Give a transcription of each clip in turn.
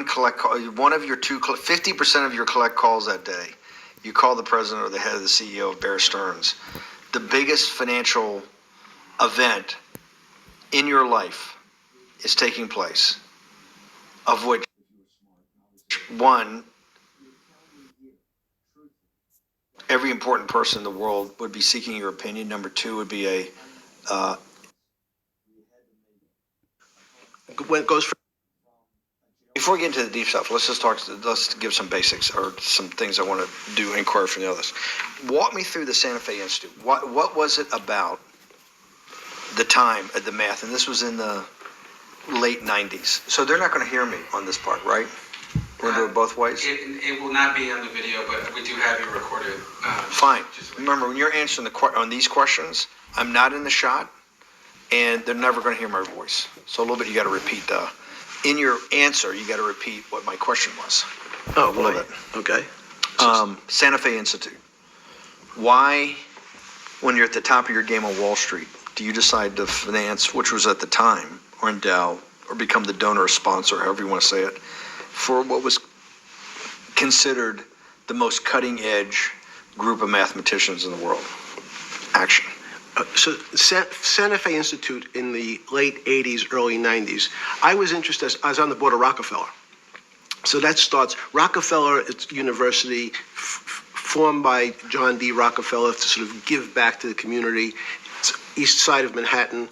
collect call, one of your 50% of your collect calls that day, you call the president or the head of the CEO of Bear Stearns. The biggest financial event in your life is taking place, of which one, every important person in the world would be seeking your opinion. Number two would be when it goes for. Before we get into the deep stuff, let's give some basics or some things I want to do inquire from the others. Walk me through the Santa Fe Institute. What was it about the time at the math? And this was in the late 90s. So they're not going to hear me on this part, right? We're going to do it both ways? It will not be on the video, but we do have you recorded. Fine. Remember, when you're answering on these questions, I'm not in the shot, and they're never going to hear my voice. So a little bit you got to repeat in your answer, you got to repeat what my question was. Oh, a little bit. Okay. Santa Fe Institute. Why, when you're at the top of your game on Wall Street, do you decide to finance, which was at the time, or endow, or become the donor or sponsor, however you want to say it, for what was considered the most cutting edge group of mathematicians in the world? Action. So Santa Fe Institute in the late 80s, early 90s, I was interested, I was on the board of Rockefeller. So that starts, Rockefeller, it's university formed by John D. Rockefeller to sort of give back to the community. It's east side of Manhattan,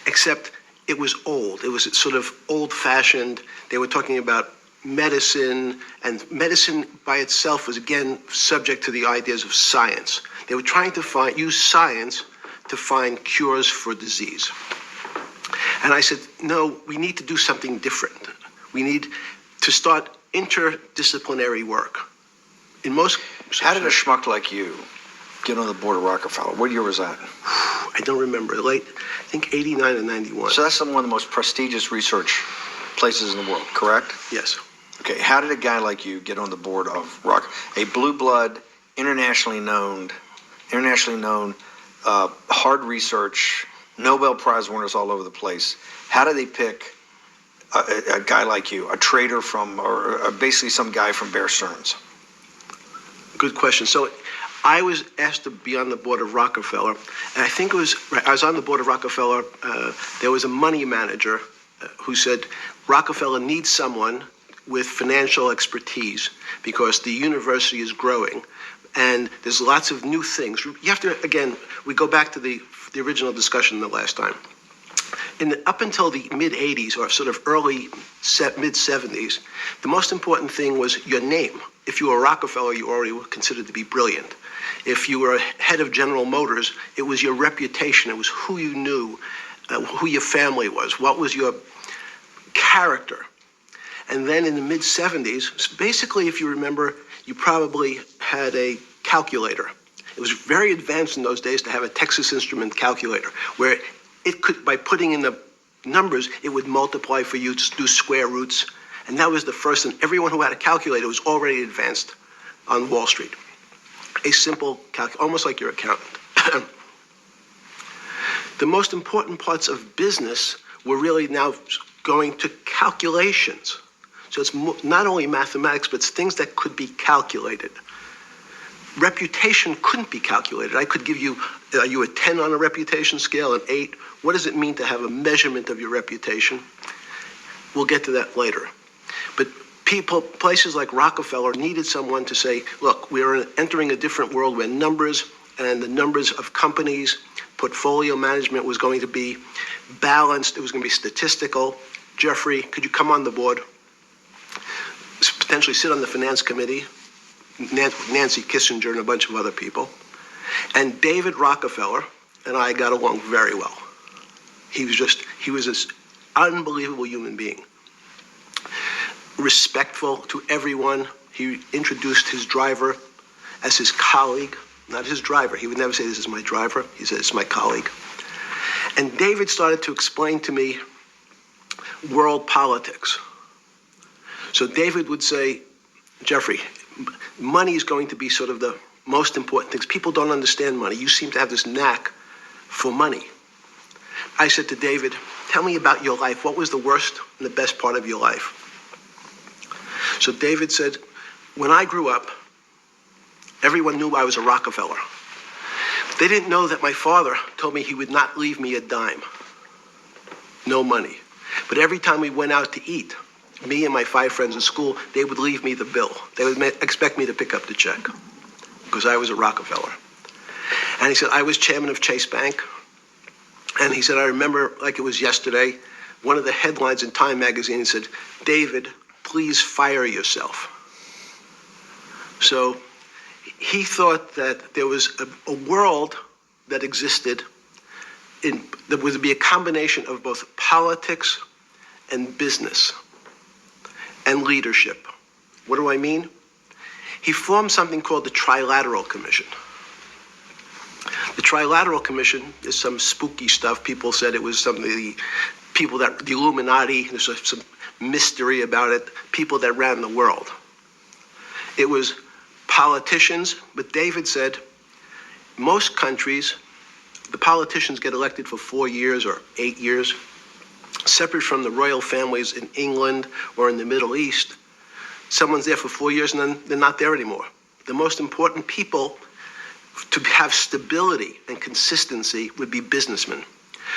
except it was old. It was sort of old-fashioned. They were talking about medicine, and medicine by itself was, again, subject to the ideas of science. They were trying to use science to find cures for disease. And I said, no, we need to do something different. We need to start interdisciplinary work. In most... How did a schmuck like you get on the board of Rockefeller? What year was that? I don't remember. Late, I think 89 and 91. So that's one of the most prestigious research places in the world, correct? Yes. Okay, how did a guy like you get on the board of a blue blood, internationally known, hard research, Nobel Prize winners all over the place? How do they pick a guy like you, a trader from, or basically some guy from Bear Stearns? Good question. So I was asked to be on the board of Rockefeller, and I think I was on the board of Rockefeller. There was a money manager who said Rockefeller needs someone with financial expertise because the university is growing and there's lots of new things. You have to, again, we go back to the original discussion the last time. Up until the mid-'80s or sort of early mid-'70s, the most important thing was your name. If you were Rockefeller, you already were considered to be brilliant. If you were head of General Motors, it was your reputation. It was who you knew, who your family was, what was your character. And then in the mid-'70s, basically, if you remember, you probably had a calculator. It was very advanced in those days to have a Texas Instrument calculator, where it could, by putting in the numbers, it would multiply for you to do square roots. And that was the first, and everyone who had a calculator was already advanced on Wall Street. A simple calculator, almost like your accountant. The most important parts of business were really now going to calculations. So it's not only mathematics, but it's things that could be calculated. Reputation couldn't be calculated. I could give you, are you a 10 on a reputation scale, an 8? What does it mean to have a measurement of your reputation? We'll get to that later. But places like Rockefeller needed someone to say, look, we're entering a different world where numbers and the numbers of companies, portfolio management was going to be balanced. It was going to be statistical. Jeffrey, could you come on the board? Potentially sit on the finance committee, Nancy Kissinger and a bunch of other people. And David Rockefeller and I got along very well. He was this unbelievable human being. Respectful to everyone. He introduced his driver as his colleague, not his driver. He would never say, this is my driver. He said, it's my colleague. And David started to explain to me world politics. So David would say, Jeffrey, money is going to be sort of the most important things. People don't understand money. You seem to have this knack for money. I said to David, tell me about your life. What was the worst and the best part of your life? So David said, when I grew up, everyone knew I was a Rockefeller. They didn't know that my father told me he would not leave me a dime. No money. But every time we went out to eat, me and my 5 friends in school, they would leave me the bill. They would expect me to pick up the check because I was a Rockefeller. And he said, I was chairman of Chase Bank. And he said, I remember like it was yesterday, one of the headlines in Time magazine said, David, please fire yourself. So he thought that there was a world that existed that would be a combination of both politics and business and leadership. What do I mean? He formed something called the Trilateral Commission. The Trilateral Commission is some spooky stuff. People said it was something, the Illuminati, there's some mystery about it, people that ran the world. It was politicians, but David said most countries, the politicians get elected for 4 years or 8 years, separate from the royal families in England or in the Middle East. Someone's there for 4 years and then they're not there anymore. The most important people to have stability and consistency would be businessmen.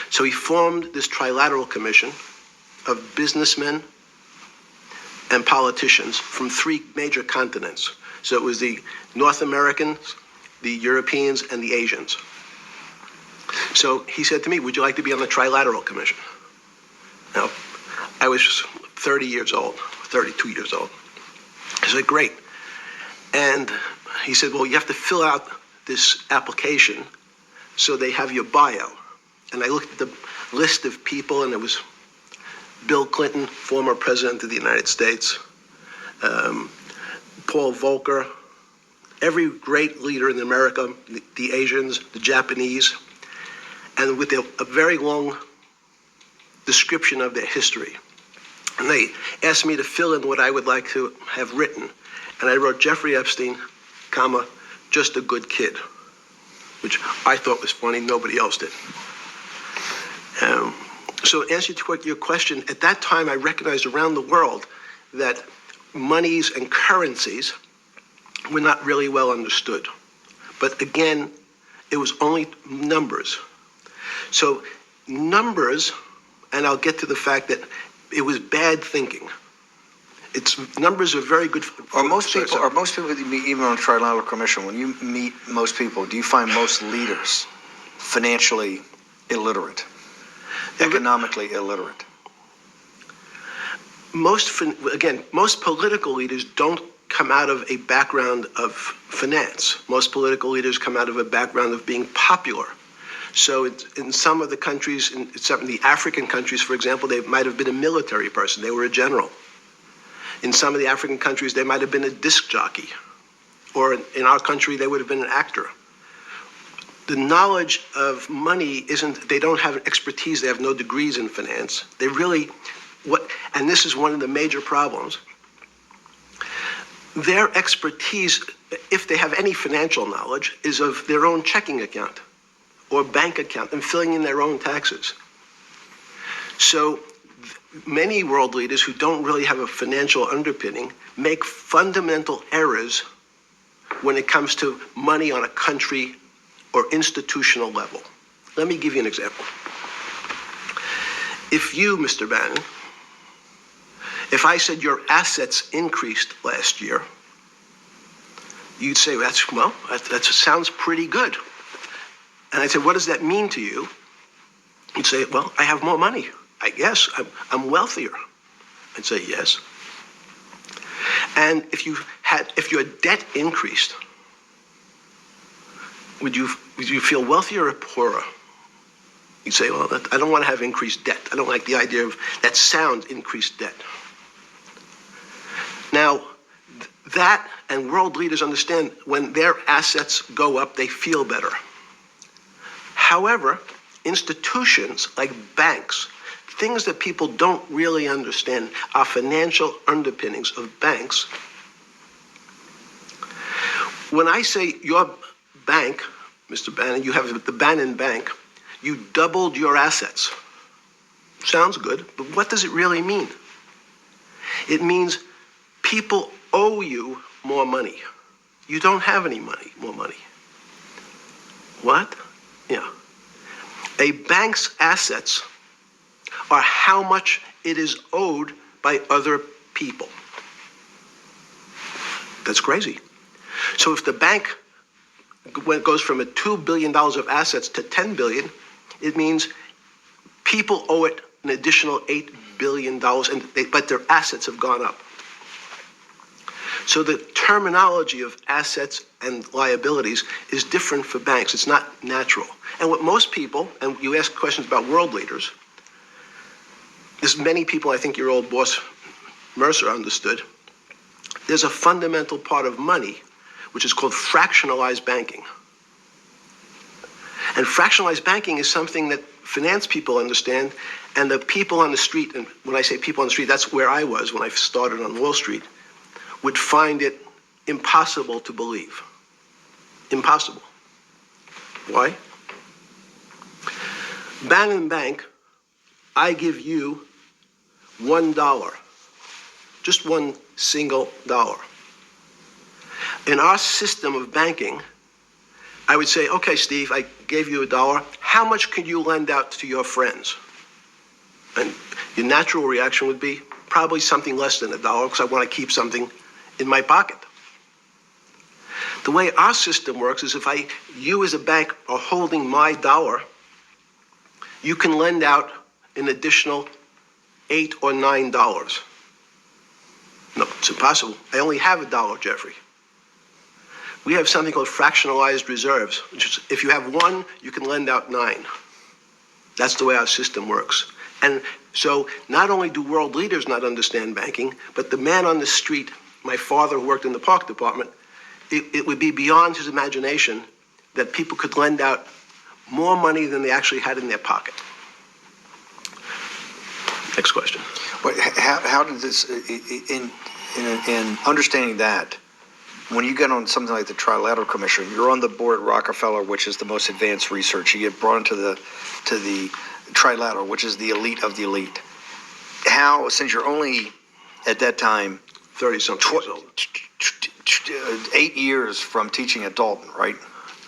So he formed this Trilateral Commission of businessmen and politicians from 3 major continents. So it was the North Americans, the Europeans, and the Asians. So he said to me, would you like to be on the Trilateral Commission? Now, I was 32 years old. I said, great. And he said, well, you have to fill out this application so they have your bio. And I looked at the list of people, and it was Bill Clinton, former president of the United States, Paul Volcker, every great leader in America, the Asians, the Japanese, and with a very long description of their history. And they asked me to fill in what I would like to have written. And I wrote Jeffrey Epstein, comma, just a good kid, which I thought was funny. Nobody else did. So to answer your question, at that time I recognized around the world that monies and currencies were not really well understood. But again, it was only numbers. So numbers, and I'll get to the fact that it was bad thinking. Numbers are very good. Are most people that you meet, even on the Trilateral Commission, when you meet most people, do you find most leaders financially illiterate, economically illiterate? Most political leaders don't come out of a background of finance. Most political leaders come out of a background of being popular. So in some of the countries, in some of the African countries, for example, they might have been a military person. They were a general. In some of the African countries, they might have been a disc jockey. Or in our country, they would have been an actor. The knowledge of money they don't have expertise, they have no degrees in finance. They really, and this is one of the major problems, their expertise, if they have any financial knowledge, is of their own checking account or bank account and filling in their own taxes. So many world leaders who don't really have a financial underpinning make fundamental errors when it comes to money on a country or institutional level. Let me give you an example. If you, Mr. Bannon, if I said your assets increased last year, you'd say, that sounds pretty good. And I said, what does that mean to you? You'd say, well, I have more money. I guess I'm wealthier. I'd say yes. And if your debt increased, would you feel wealthier or poorer? You'd say, well, I don't want to have increased debt. I don't like the idea of that sound, increased debt. Now, that and world leaders understand when their assets go up, they feel better. However, institutions like banks, things that people don't really understand are financial underpinnings of banks. When I say your bank, Mr. Bannon, you have the Bannon Bank, you doubled your assets. Sounds good, but what does it really mean? It means people owe you more money. You don't have any money, more money. What? Yeah. A bank's assets are how much it is owed by other people. That's crazy. So if the bank goes from $2 billion of assets to $10 billion, it means people owe it an additional $8 billion, but their assets have gone up. So the terminology of assets and liabilities is different for banks. It's not natural. And what most people, and you ask questions about world leaders, there's many people, I think your old boss Mercer understood, there's a fundamental part of money which is called fractionalized banking. And fractionalized banking is something that finance people understand, and the people on the street, and when I say people on the street, that's where I was when I started on Wall Street, would find it impossible to believe. Impossible. Why? Bannon Bank, I give you $1, just one single dollar. In our system of banking, I would say, okay, Steve, I gave you $1. How much can you lend out to your friends? And your natural reaction would be probably something less than $1 because I want to keep something in my pocket. The way our system works is if you as a bank are holding my dollar, you can lend out an additional $8 or $9. No, it's impossible. I only have $1, Jeffrey. We have something called fractionalized reserves, which is if you have 1, you can lend out 9. That's the way our system works. And so not only do world leaders not understand banking, but the man on the street, my father who worked in the park department, it would be beyond his imagination that people could lend out more money than they actually had in their pocket. Next question. But how did this, in understanding that, when you get on something like the Trilateral Commission, you're on the board at Rockefeller, which is the most advanced research. You get brought into the Trilateral, which is the elite of the elite. How, since you're only at that time 30-something years old. 8 years from teaching at Dalton, right?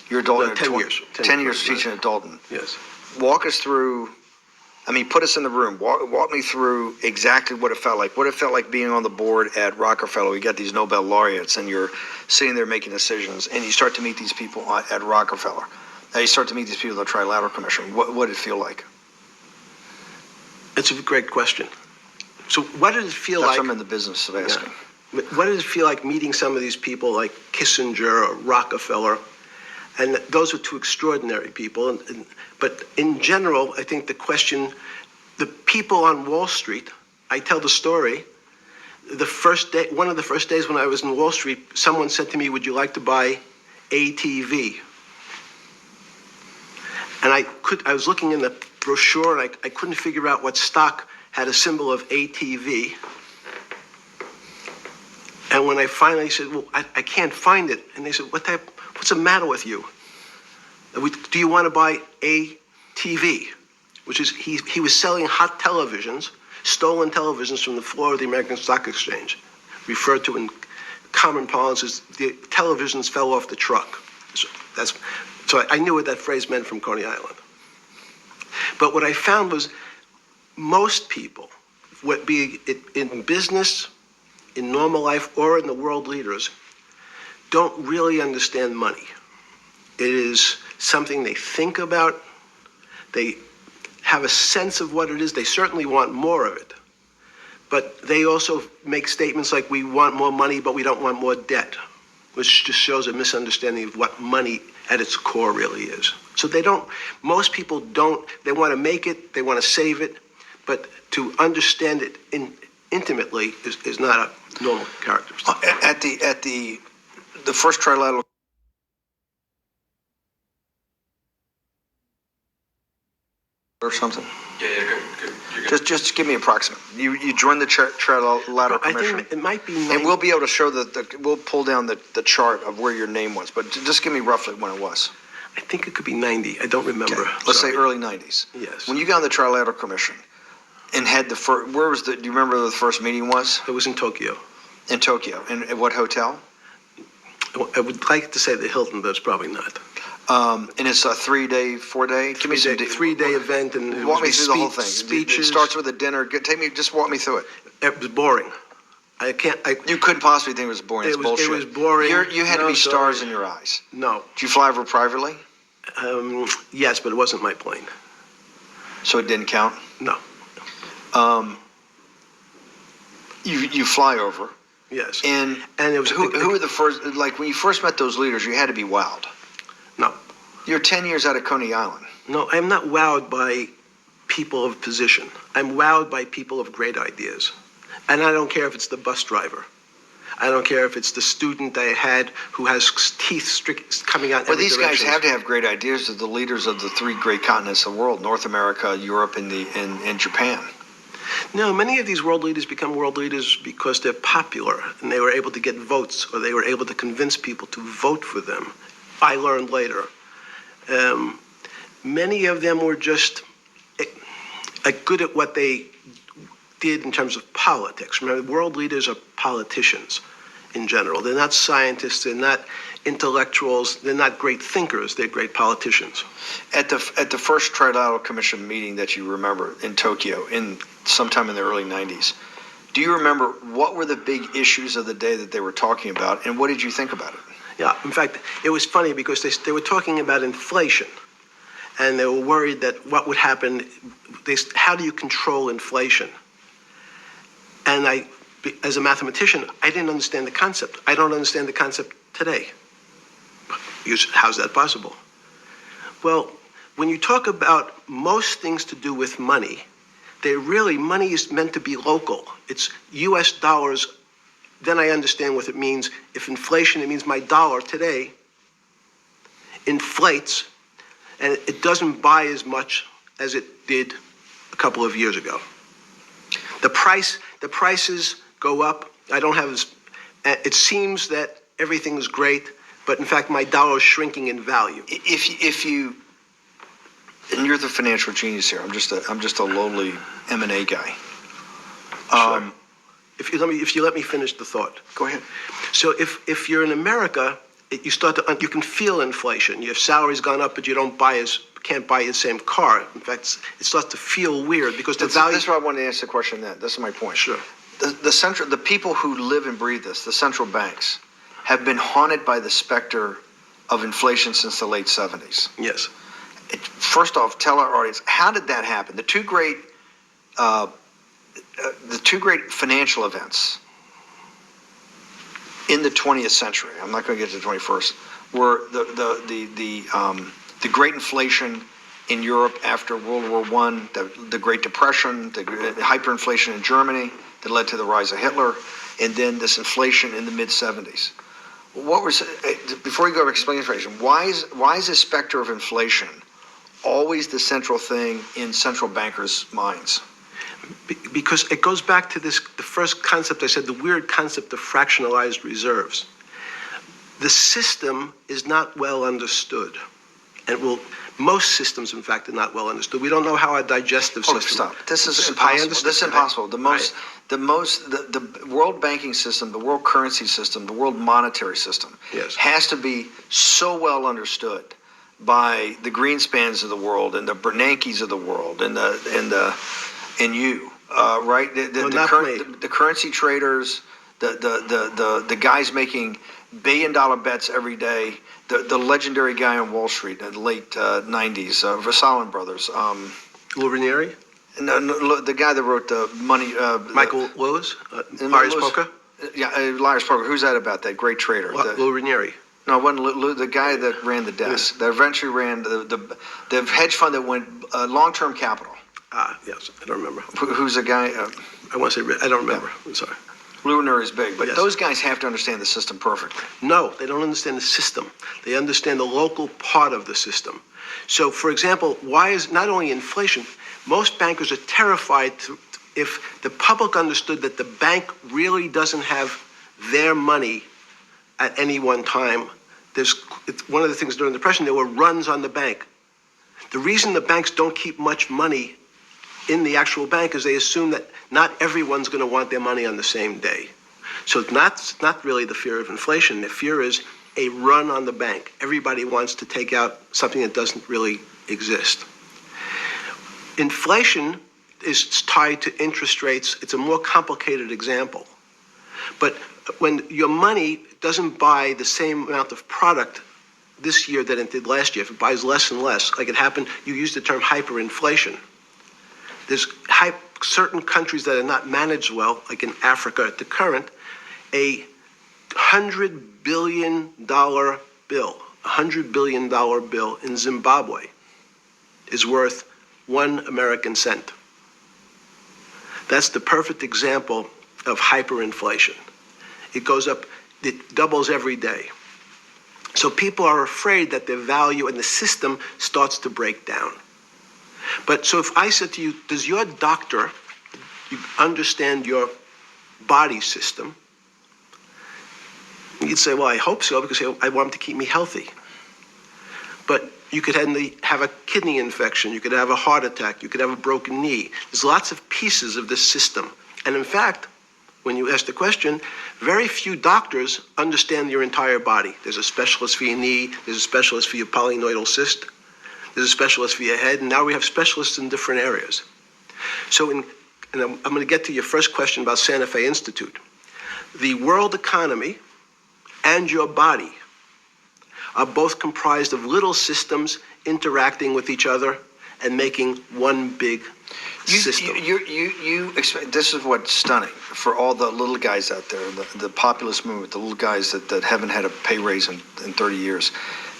You're a Dalton. No, 10 years. 10 years teaching at Dalton. Yes. Walk us through. I mean, put us in the room. Walk me through exactly what it felt like. What it felt like being on the board at Rockefeller. You got these Nobel laureates, and you're sitting there making decisions, and you start to meet these people at Rockefeller. Now you start to meet these people at the Trilateral Commission. What did it feel like? It's a great question. So what did it feel That's like? what I'm in the business of asking. Yeah. What did it feel like meeting some of these people like Kissinger or Rockefeller? And those were two extraordinary people. But in general, I think the question, the people on Wall Street, I tell the story, the first day, one of the first days when I was in Wall Street, someone said to me, would you like to buy ATV? And I was looking in the brochure and I couldn't figure out what stock had a symbol of ATV. And when I finally said, well, I can't find it. And they said, what's the matter with you? Do you want to buy ATV? Which is, he was selling hot televisions, stolen televisions from the floor of the American Stock Exchange, referred to in common parlance as the televisions fell off the truck. So I knew what that phrase meant from Coney Island. But what I found was most people, be it in business, in normal life, or in the world leaders, don't really understand money. It is something they think about. They have a sense of what it is. They certainly want more of it. But they also make statements like, we want more money, but we don't want more debt, which just shows a misunderstanding of what money at its core really is. So most people don't, they want to make it, they want to save it, but to understand it intimately is not a normal characteristic. At the first Trilateral or something. Yeah, you're good. Just give me approximate. You joined the Trilateral I Commission. think it might be And we'll be able to show we'll pull down the chart of where your name was, but just give me roughly when it was. I think it could be 90. I don't remember. Okay. Let's say early 90s. Yes. When you got on the Trilateral Commission and had the first, do you remember where the first meeting was? It was in Tokyo. In Tokyo. In what hotel? I would like to say the Hilton, but it's probably not. And it's a 3-day, 4-day? Give me some Three-day event, and it walk me was through the whole thing. speeches. It starts with a dinner. Just walk me through it. It was boring. You couldn't possibly think it was boring. It's bullshit. It was boring. You had to be stars in your eyes. No. Did you fly over privately? Yes, but it wasn't my plane. So it didn't count? No. You fly over. Yes. And it was who were the first, like when you first met those leaders, you had to be wowed. No. You're 10 years out of Coney Island. No, I'm not wowed by people of position. I'm wowed by people of great ideas. And I don't care if it's the bus driver. I don't care if it's the student I had who has teeth coming out. Well, these guys have to have great ideas. They're the leaders of the 3 great continents of the world: North America, Europe, and Japan. No, many of these world leaders become world leaders because they're popular and they were able to get votes, or they were able to convince people to vote for them. I learned later. Many of them were just good at what they did in terms of politics. Remember, world leaders are politicians in general. They're not scientists, they're not intellectuals, they're not great thinkers, they're great politicians. At the first Trilateral Commission meeting that you remember in Tokyo, sometime in the early 90s, do you remember what were the big issues of the day that they were talking about, and what did you think about it? Yeah, in fact, it was funny because they were talking about inflation, and they were worried that what would happen, how do you control inflation? And as a mathematician, I didn't understand the concept. I don't understand the concept today. How's that possible? Well, when you talk about most things to do with money, money is meant to be local. It's US dollars. Then I understand what it means. If inflation, it means my dollar today inflates, and it doesn't buy as much as it did a couple of years ago. The prices go up. It seems that everything is great, but in fact, my dollar is shrinking in value. And you're the financial genius here. I'm just a lowly M&A guy. Sure. If you let me finish the thought. Go ahead. So if you're in America, you can feel inflation. Your salary's gone up, but you can't buy the same car. In fact, it starts to feel weird because the value. That's why I wanted to ask the question. This is my point. Sure. The people who live and breathe this, the central banks, have been haunted by the specter of inflation since the late 70s. Yes. First off, tell our audience, how did that happen? The two great financial events in the 20th century, I'm not going to get to the 21st, were the great inflation in Europe after World War I, the Great Depression, the hyperinflation in Germany that led to the rise of Hitler, and then this inflation in the mid-70s. Before you go to explain inflation, why is the specter of inflation always the central thing in central bankers' minds? Because it goes back to the first concept I said, the weird concept of fractionalized reserves. The system is not well understood. And most systems, in fact, are not well understood. We don't know how our digestive system. Stop. This is impossible. This is impossible. The world banking system, the world currency system, the world monetary system has to be so well understood by the Greenspans of the world and the Bernankes of the world and you, right? The currency traders, the guys making billion-dollar bets every day. The legendary guy on Wall Street in the late 90s, Versallen Brothers. Lou Ranieri? No, the guy that wrote the money. Michael Lewis? Liar's Poker? Yeah, Liar's Poker. Who's that about? That great trader. Lou Ranieri. No, it wasn't Lou, the guy that ran the desk. That eventually ran the hedge fund that went long-term capital. Yes, I don't remember. Who's the guy? I want to say, I don't remember. I'm sorry. Lou Ranieri is big, but those guys have to understand the system perfectly. No, they don't understand the system. They understand the local part of the system. So, for example, why is not only inflation, most bankers are terrified if the public understood that the bank really doesn't have their money at any one time. It's one of the things during the Depression, there were runs on the bank. The reason the banks don't keep much money in the actual bank is they assume that not everyone's going to want their money on the same day. So it's not really the fear of inflation. The fear is a run on the bank. Everybody wants to take out something that doesn't really exist. Inflation is tied to interest rates. It's a more complicated example. But when your money doesn't buy the same amount of product this year than it did last year, if it buys less and less, like it happened, you used the term hyperinflation. There's certain countries that are not managed well, like in Africa at the current, a $100 billion bill in Zimbabwe is worth 1 American cent. That's the perfect example of hyperinflation. It goes up, it doubles every day. So people are afraid that their value in the system starts to break down. But so if I said to you, does your doctor understand your body system? You'd say, well, I hope so, because I want him to keep me healthy. But you could have a kidney infection, you could have a heart attack, you could have a broken knee. There's lots of pieces of this system. And in fact, when you ask the question, very few doctors understand your entire body. There's a specialist for your knee, there's a specialist for your polynoidal cyst, there's a specialist for your head, and now we have specialists in different areas. So and I'm going to get to your first question about Santa Fe Institute. The world economy and your body are both comprised of little systems interacting with each other and making one big system. This is what's stunning for all the little guys out there, the populist movement, the little guys that haven't had a pay raise in 30 years.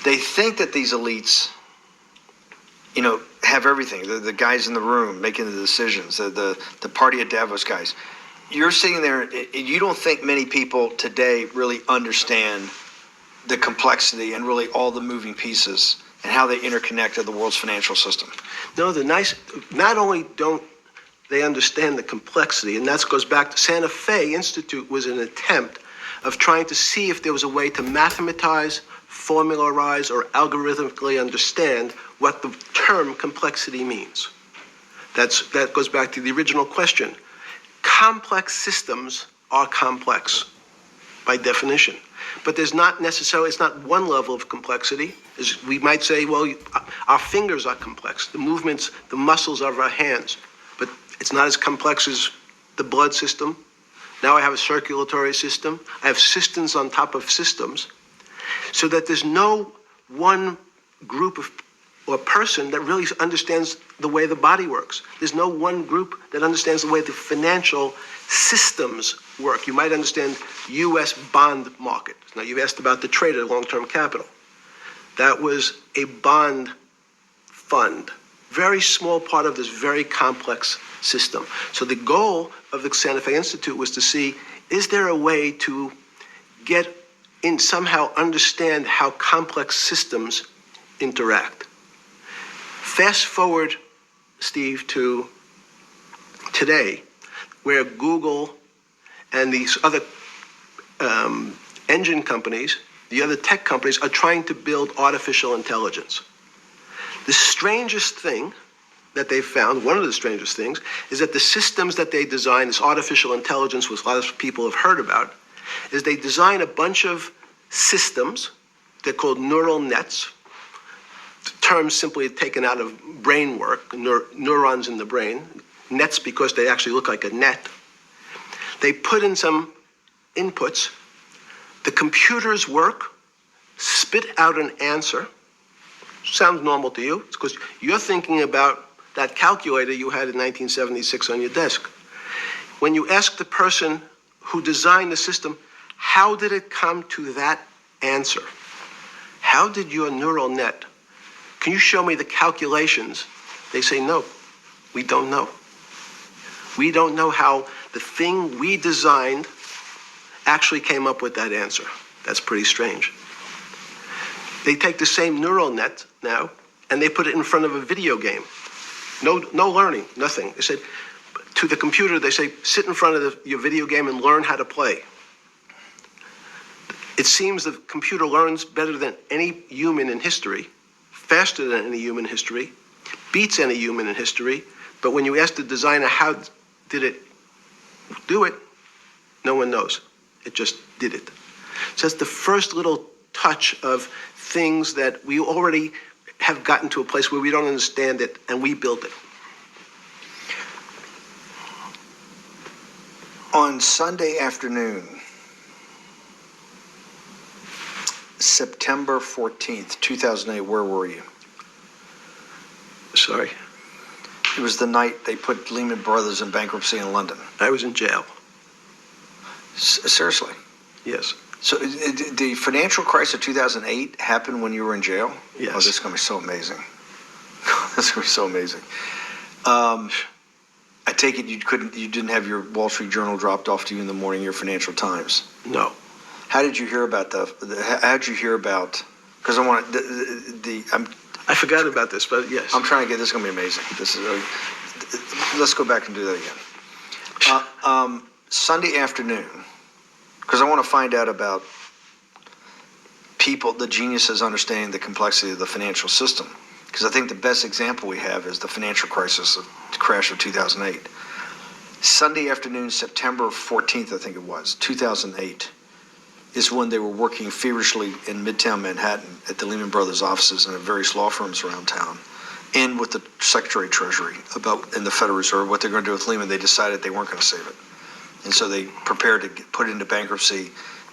They think that these elites, have everything. The guys in the room making the decisions, the party at Davos guys. You're sitting there, and you don't think many people today really understand the complexity and really all the moving pieces and how they interconnect to the world's financial system. No, not only don't they understand the complexity, and that goes back to Santa Fe Institute was an attempt of trying to see if there was a way to mathematize, formularize, or algorithmically understand what the term complexity means. That goes back to the original question. Complex systems are complex by definition. But there's not necessarily, it's not one level of complexity. We might say, well, our fingers are complex, the movements, the muscles of our hands, but it's not as complex as the blood system. Now I have a circulatory system. I have systems on top of systems, so that there's no one group or person that really understands the way the body works. There's no one group that understands the way the financial systems work. You might understand U.S. bond market. Now, you've asked about the trade of long-term capital. That was a bond fund, very small part of this very complex system. So the goal of the Santa Fe Institute was to see, is there a way to somehow understand how complex systems interact? Fast forward, Steve, to today, where Google and these other engine companies, the other tech companies, are trying to build artificial intelligence. The strangest thing that they found, one of the strangest things, is that the systems that they design, this artificial intelligence, which a lot of people have heard about, is they design a bunch of systems. They're called neural nets. The term simply taken out of brain work, neurons in the brain. Nets because they actually look like a net. They put in some inputs. The computers work, spit out an answer. Sounds normal to you. It's because you're thinking about that calculator you had in 1976 on your desk. When you ask the person who designed the system, how did it come to that answer? How did your neural net, can you show me the calculations? They say, no, we don't know. We don't know how the thing we designed actually came up with that answer. That's pretty strange. They take the same neural net now and they put it in front of a video game. No learning, nothing. They said to the computer, they say, sit in front of your video game and learn how to play. It seems the computer learns better than any human in history, faster than any human in history, beats any human in history. But when you ask the designer how did it do it, no one knows. It just did it. So that's the first little touch of things that we already have gotten to a place where we don't understand it, and we built it. On Sunday afternoon, September 14th, 2008, where were you? Sorry. It was the night they put Lehman Brothers in bankruptcy in London. I was in jail. Seriously? Yes. So the financial crisis of 2008 happened when you were in jail? Yes. Oh, this is going to be so amazing. This is going to be so amazing. I take it you didn't have your Wall Street Journal dropped off to you in the morning, your Financial Times. No. How did you hear about how did you hear about, because I want I forgot about this, but yes. I'm trying to get, this is going to be amazing. This is, let's go back and do that again. Sunday afternoon, because I want to find out about people, the geniuses understanding the complexity of the financial system. Because I think the best example we have is the financial crisis, the crash of 2008. Sunday afternoon, September 14th, I think it was, 2008, is when they were working feverishly in Midtown Manhattan at the Lehman Brothers offices and at various law firms around town, and with the Secretary of Treasury in the Federal Reserve, what they're going to do with Lehman. They decided they weren't going to save it. And so they prepared to put it into bankruptcy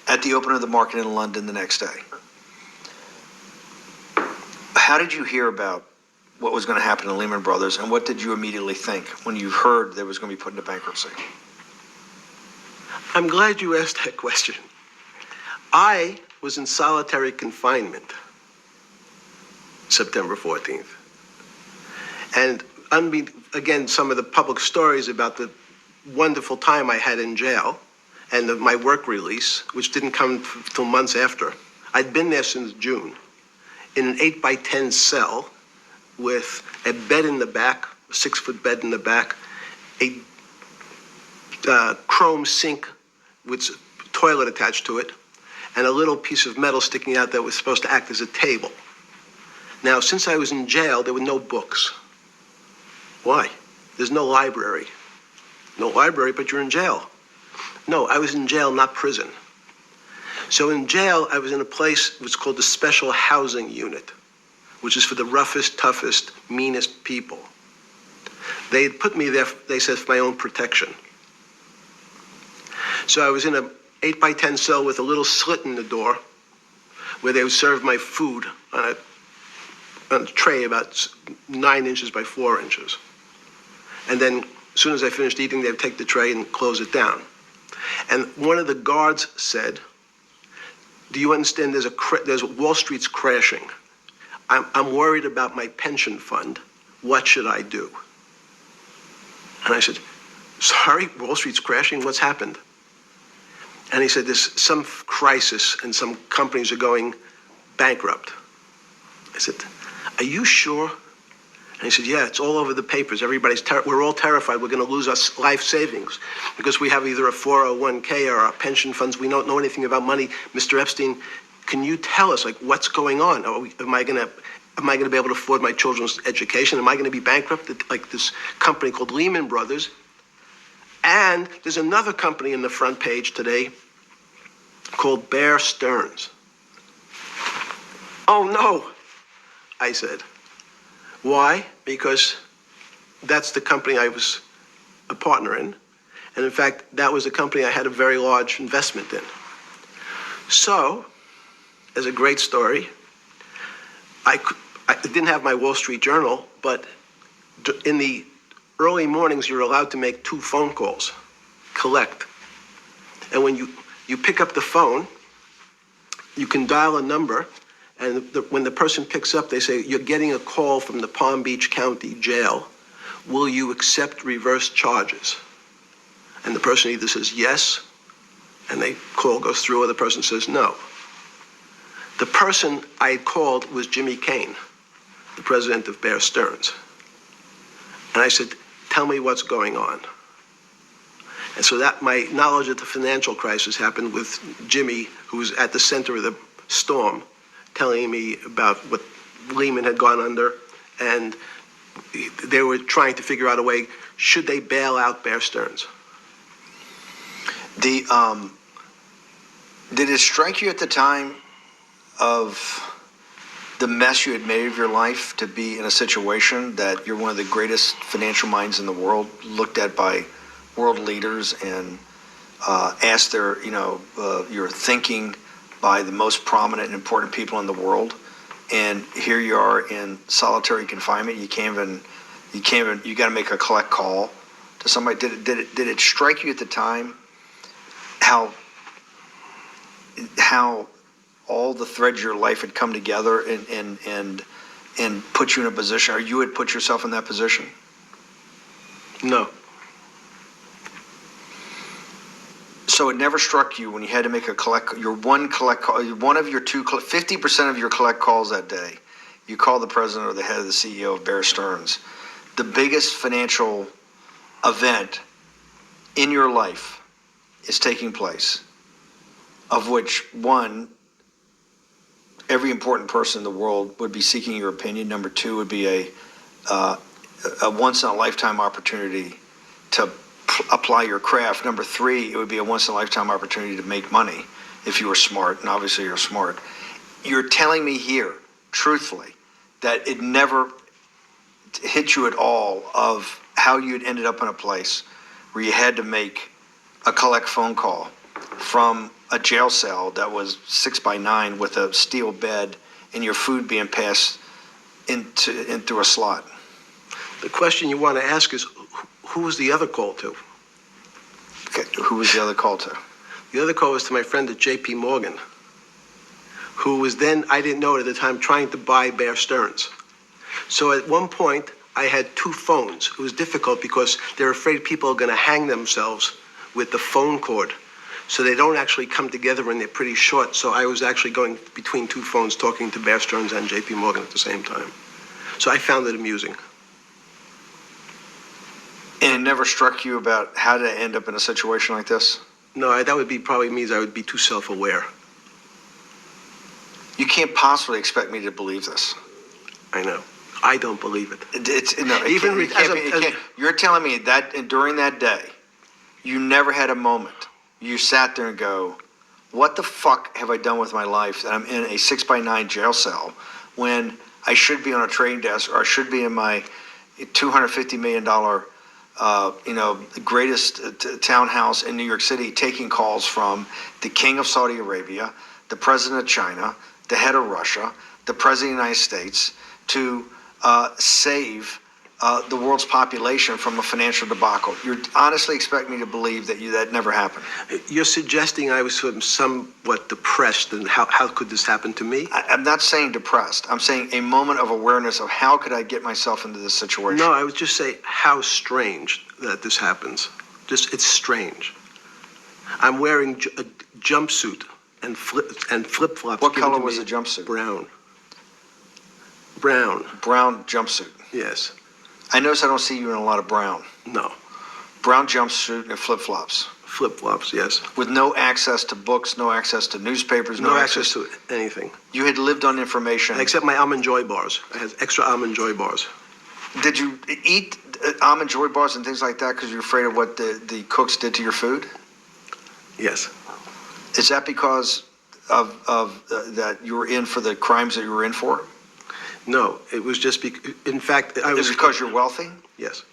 at the open of the market in London the next day. How did you hear about what was going to happen to Lehman Brothers, and what did you immediately think when you heard they was going to be put into bankruptcy? I'm glad you asked that question. I was in solitary confinement September 14th. And again, some of the public stories about the wonderful time I had in jail and my work release, which didn't come till months after. I'd been there since June in an 8x10 cell with a bed in the back, a 6-foot bed in the back, a chrome sink with a toilet attached to it, and a little piece of metal sticking out that was supposed to act as a table. Now, since I was in jail, there were no books. Why? There's no library. No library, but you're in jail. No, I was in jail, not prison. So in jail, I was in a place what's called the Special Housing Unit, which is for the roughest, toughest, meanest people. They had put me there, they said, for my own protection. So I was in a 8x10 cell with a little slit in the door where they would serve my food on a tray about 9 inches by 4 inches. And then as soon as I finished eating, they would take the tray and close it down. And one of the guards said, "Do you understand there's Wall Street's crashing. I'm worried about my pension fund. What should I do?" And I said, "Sorry, Wall Street's crashing? What's happened?" And he said, "There's some crisis and some companies are going bankrupt." I said, "Are you sure?" And he said, "Yeah, it's all over the papers. We're all terrified. We're going to lose our life savings because we have either a 401k or our pension funds. We don't know anything about money. Mr. Epstein, can you tell us, like, what's going on? Am I going to be able to afford my children's education? Am I going to be bankrupt like this company called Lehman Brothers?" And there's another company in the front page today called Bear Stearns. "Oh, no," I said. Why? Because that's the company I was a partner in. And in fact, that was a company I had a very large investment in. So, as a great story, I didn't have my Wall Street Journal, but in the early mornings, you're allowed to make 2 phone calls, collect. And when you pick up the phone, you can dial a number, and when the person picks up, they say, "You're getting a call from the Palm Beach County Jail. Will you accept reverse charges?" And the person either says yes, and the call goes through, or the person says no. The person I had called was Jimmy Kane, the president of Bear Stearns. And I said, "Tell me what's going on." And so that my knowledge of the financial crisis happened with Jimmy, who was at the center of the storm, telling me about what Lehman had gone under, and they were trying to figure out a way, should they bail out Bear Stearns? Did it strike you at the time of the mess you had made of your life to be in a situation that you're one of the greatest financial minds in the world, looked at by world leaders and asked your thinking by the most prominent and important people in the world, and here you are in solitary confinement. You got to make a collect call to somebody. Did it strike you at the time how all the threads of your life had come together and put you in a position, or you had put yourself in that position? No. So it never struck you when you had to make one of your 50% of your collect calls that day, you call the president or the head of the CEO of Bear Stearns, the biggest financial event in your life is taking place, of which one, every important person in the world would be seeking your opinion. Number two would be a once in a lifetime opportunity to apply your craft. Number three, it would be a once in a lifetime opportunity to make money if you were smart, and obviously you're smart. You're telling me here, truthfully, that it never hit you at all of how you'd ended up in a place where you had to make a collect phone call from a jail cell that was 6x9 with a steel bed and your food being passed in through a slot. The question you want to ask is, who was the other call to? Okay, who was the other call to? The other call was to my friend at J.P. Morgan, who was then, I didn't know it at the time, trying to buy Bear Stearns. So at one point, I had two phones. It was difficult because they're afraid people are going to hang themselves with the phone cord. So they don't actually come together and they're pretty short. So I was actually going between two phones talking to Bear Stearns and J.P. Morgan at the same time. So I found it amusing. And it never struck you about how to end up in a situation like this? No, that would be probably means I would be too self-aware. You can't possibly expect me to believe this. I know. I don't believe it. You're telling me that during that day, you never had a moment. You sat there and go, what the fuck have I done with my life that I'm in a 6x9 jail cell when I should be on a trading desk, or I should be in my $250 million greatest townhouse in New York City, taking calls from the king of Saudi Arabia, the president of China, the head of Russia, the president of the United States, to save the world's population from a financial debacle. You honestly expect me to believe that never happened? You're suggesting I was sort of somewhat depressed, and how could this happen to me? I'm not saying depressed. I'm saying a moment of awareness of how could I get myself into this situation. No, I would just say how strange that this happens. It's strange. I'm wearing a jumpsuit and flip-flops. What color was the jumpsuit? Brown. Brown jumpsuit. Yes. I notice I don't see you in a lot of brown. No. Brown jumpsuit and flip-flops. Flip-flops, yes. With no access to books, no access to newspapers, no access to anything. You had lived on information. Except my Almond Joy bars. I had extra Almond Joy bars. Did you eat Almond Joy bars and things like that because you're afraid of what the cooks did to your food? Yes. Is that because of that you were in for the crimes that you were in for? No, it was just in fact, I was. Is it because you're wealthy? Yes.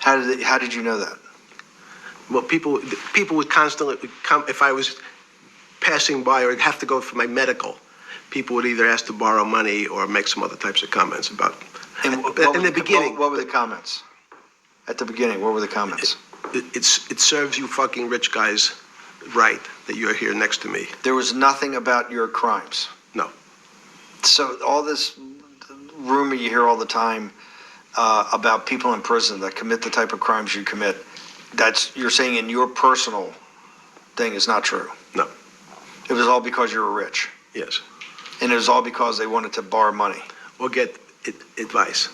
How did you know that? Well, people would constantly come if I was passing by, or I'd have to go for my medical. People would either ask to borrow money or make some other types of comments about. In the beginning, what were the comments? At the beginning, what were the comments? It serves you fucking rich guys right that you're here next to me. There was nothing about your crimes. No. So all this rumor you hear all the time about people in prison that commit the type of crimes you commit, you're saying in your personal thing is not true. No. It was all because you were rich. Yes. And it was all because they wanted to borrow money. Or get advice.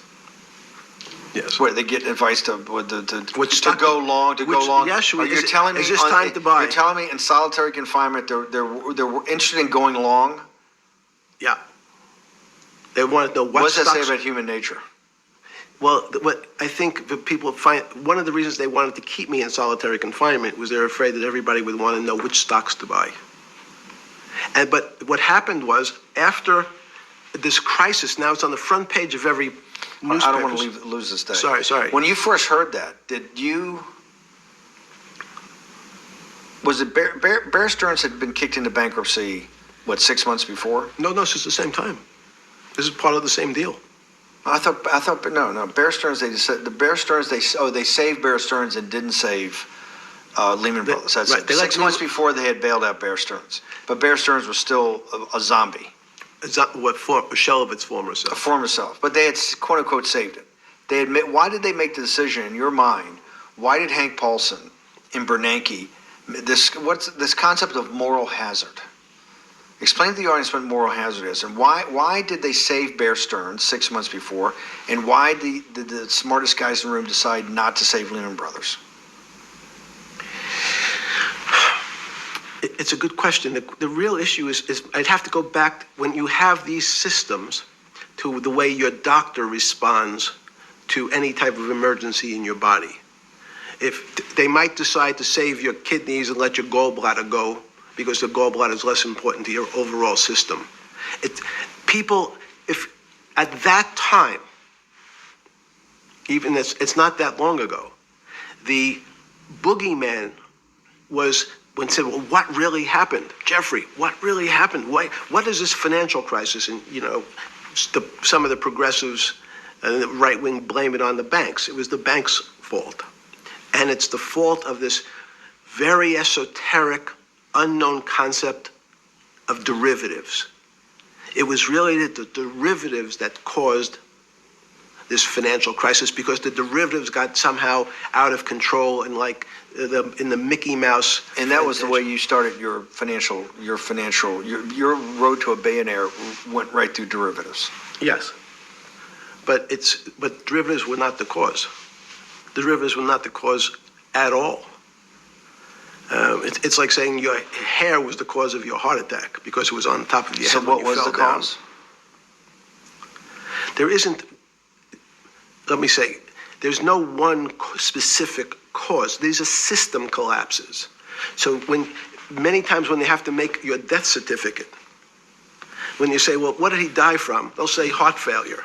Yes. Where they get advice to go long. Yes. You're telling me is this time to buy? You're telling me in solitary confinement they're interested in going long? Yeah. They want to know what does that say about human nature? Well, what I think the people find, one of the reasons they wanted to keep me in solitary confinement was they're afraid that everybody would want to know which stocks to buy. But what happened was, after this crisis, now it's on the front page of every newspaper. I don't want to lose this day. Sorry. When you first heard that, was it Bear Stearns had been kicked into bankruptcy, 6 months before? No, this is the same time. This is part of the same deal. I thought, no. Bear Stearns, they saved Bear Stearns and didn't save Lehman Brothers. That's right. 6 months before they had bailed out Bear Stearns. But Bear Stearns was still a zombie. A shell of its former self. A former self. But they had, quote unquote, saved it. Why did they make the decision, in your mind, why did Hank Paulson and Bernanke, what's this concept of moral hazard? Explain to the audience what moral hazard is, and why did they save Bear Stearns 6 months before, and why did the smartest guys in the room decide not to save Lehman Brothers? It's a good question. The real issue is I'd have to go back, when you have these systems, to the way your doctor responds to any type of emergency in your body. If they might decide to save your kidneys and let your gallbladder go, because the gallbladder is less important to your overall system. If at that time, even it's not that long ago, the boogeyman was, when said, well, what really happened? Jeffrey, what really happened? What is this financial crisis? And, some of the progressives and the right wing blame it on the banks. It was the banks' fault. And it's the fault of this very esoteric, unknown concept of derivatives. It was really the derivatives that caused this financial crisis, because the derivatives got somehow out of control, and in the Mickey Mouse. And that was the way you started your road to a billionaire went right through derivatives. Yes. But derivatives were not the cause. Derivatives were not the cause at all. It's like saying your hair was the cause of your heart attack because it was on top of your head. So what was the cause? There isn't, let me say, there's no one specific cause. These are system collapses. So many times when they have to make your death certificate, when you say, well, what did he die from? They'll say heart failure.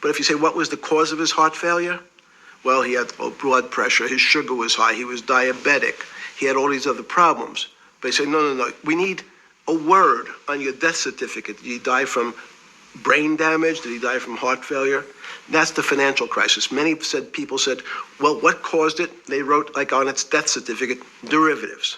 But if you say, what was the cause of his heart failure? Well, he had low blood pressure, his sugar was high, he was diabetic, he had all these other problems. But they say, no, we need a word on your death certificate. Did he die from brain damage? Did he die from heart failure? That's the financial crisis. Many people said, well, what caused it? They wrote, on its death certificate, derivatives.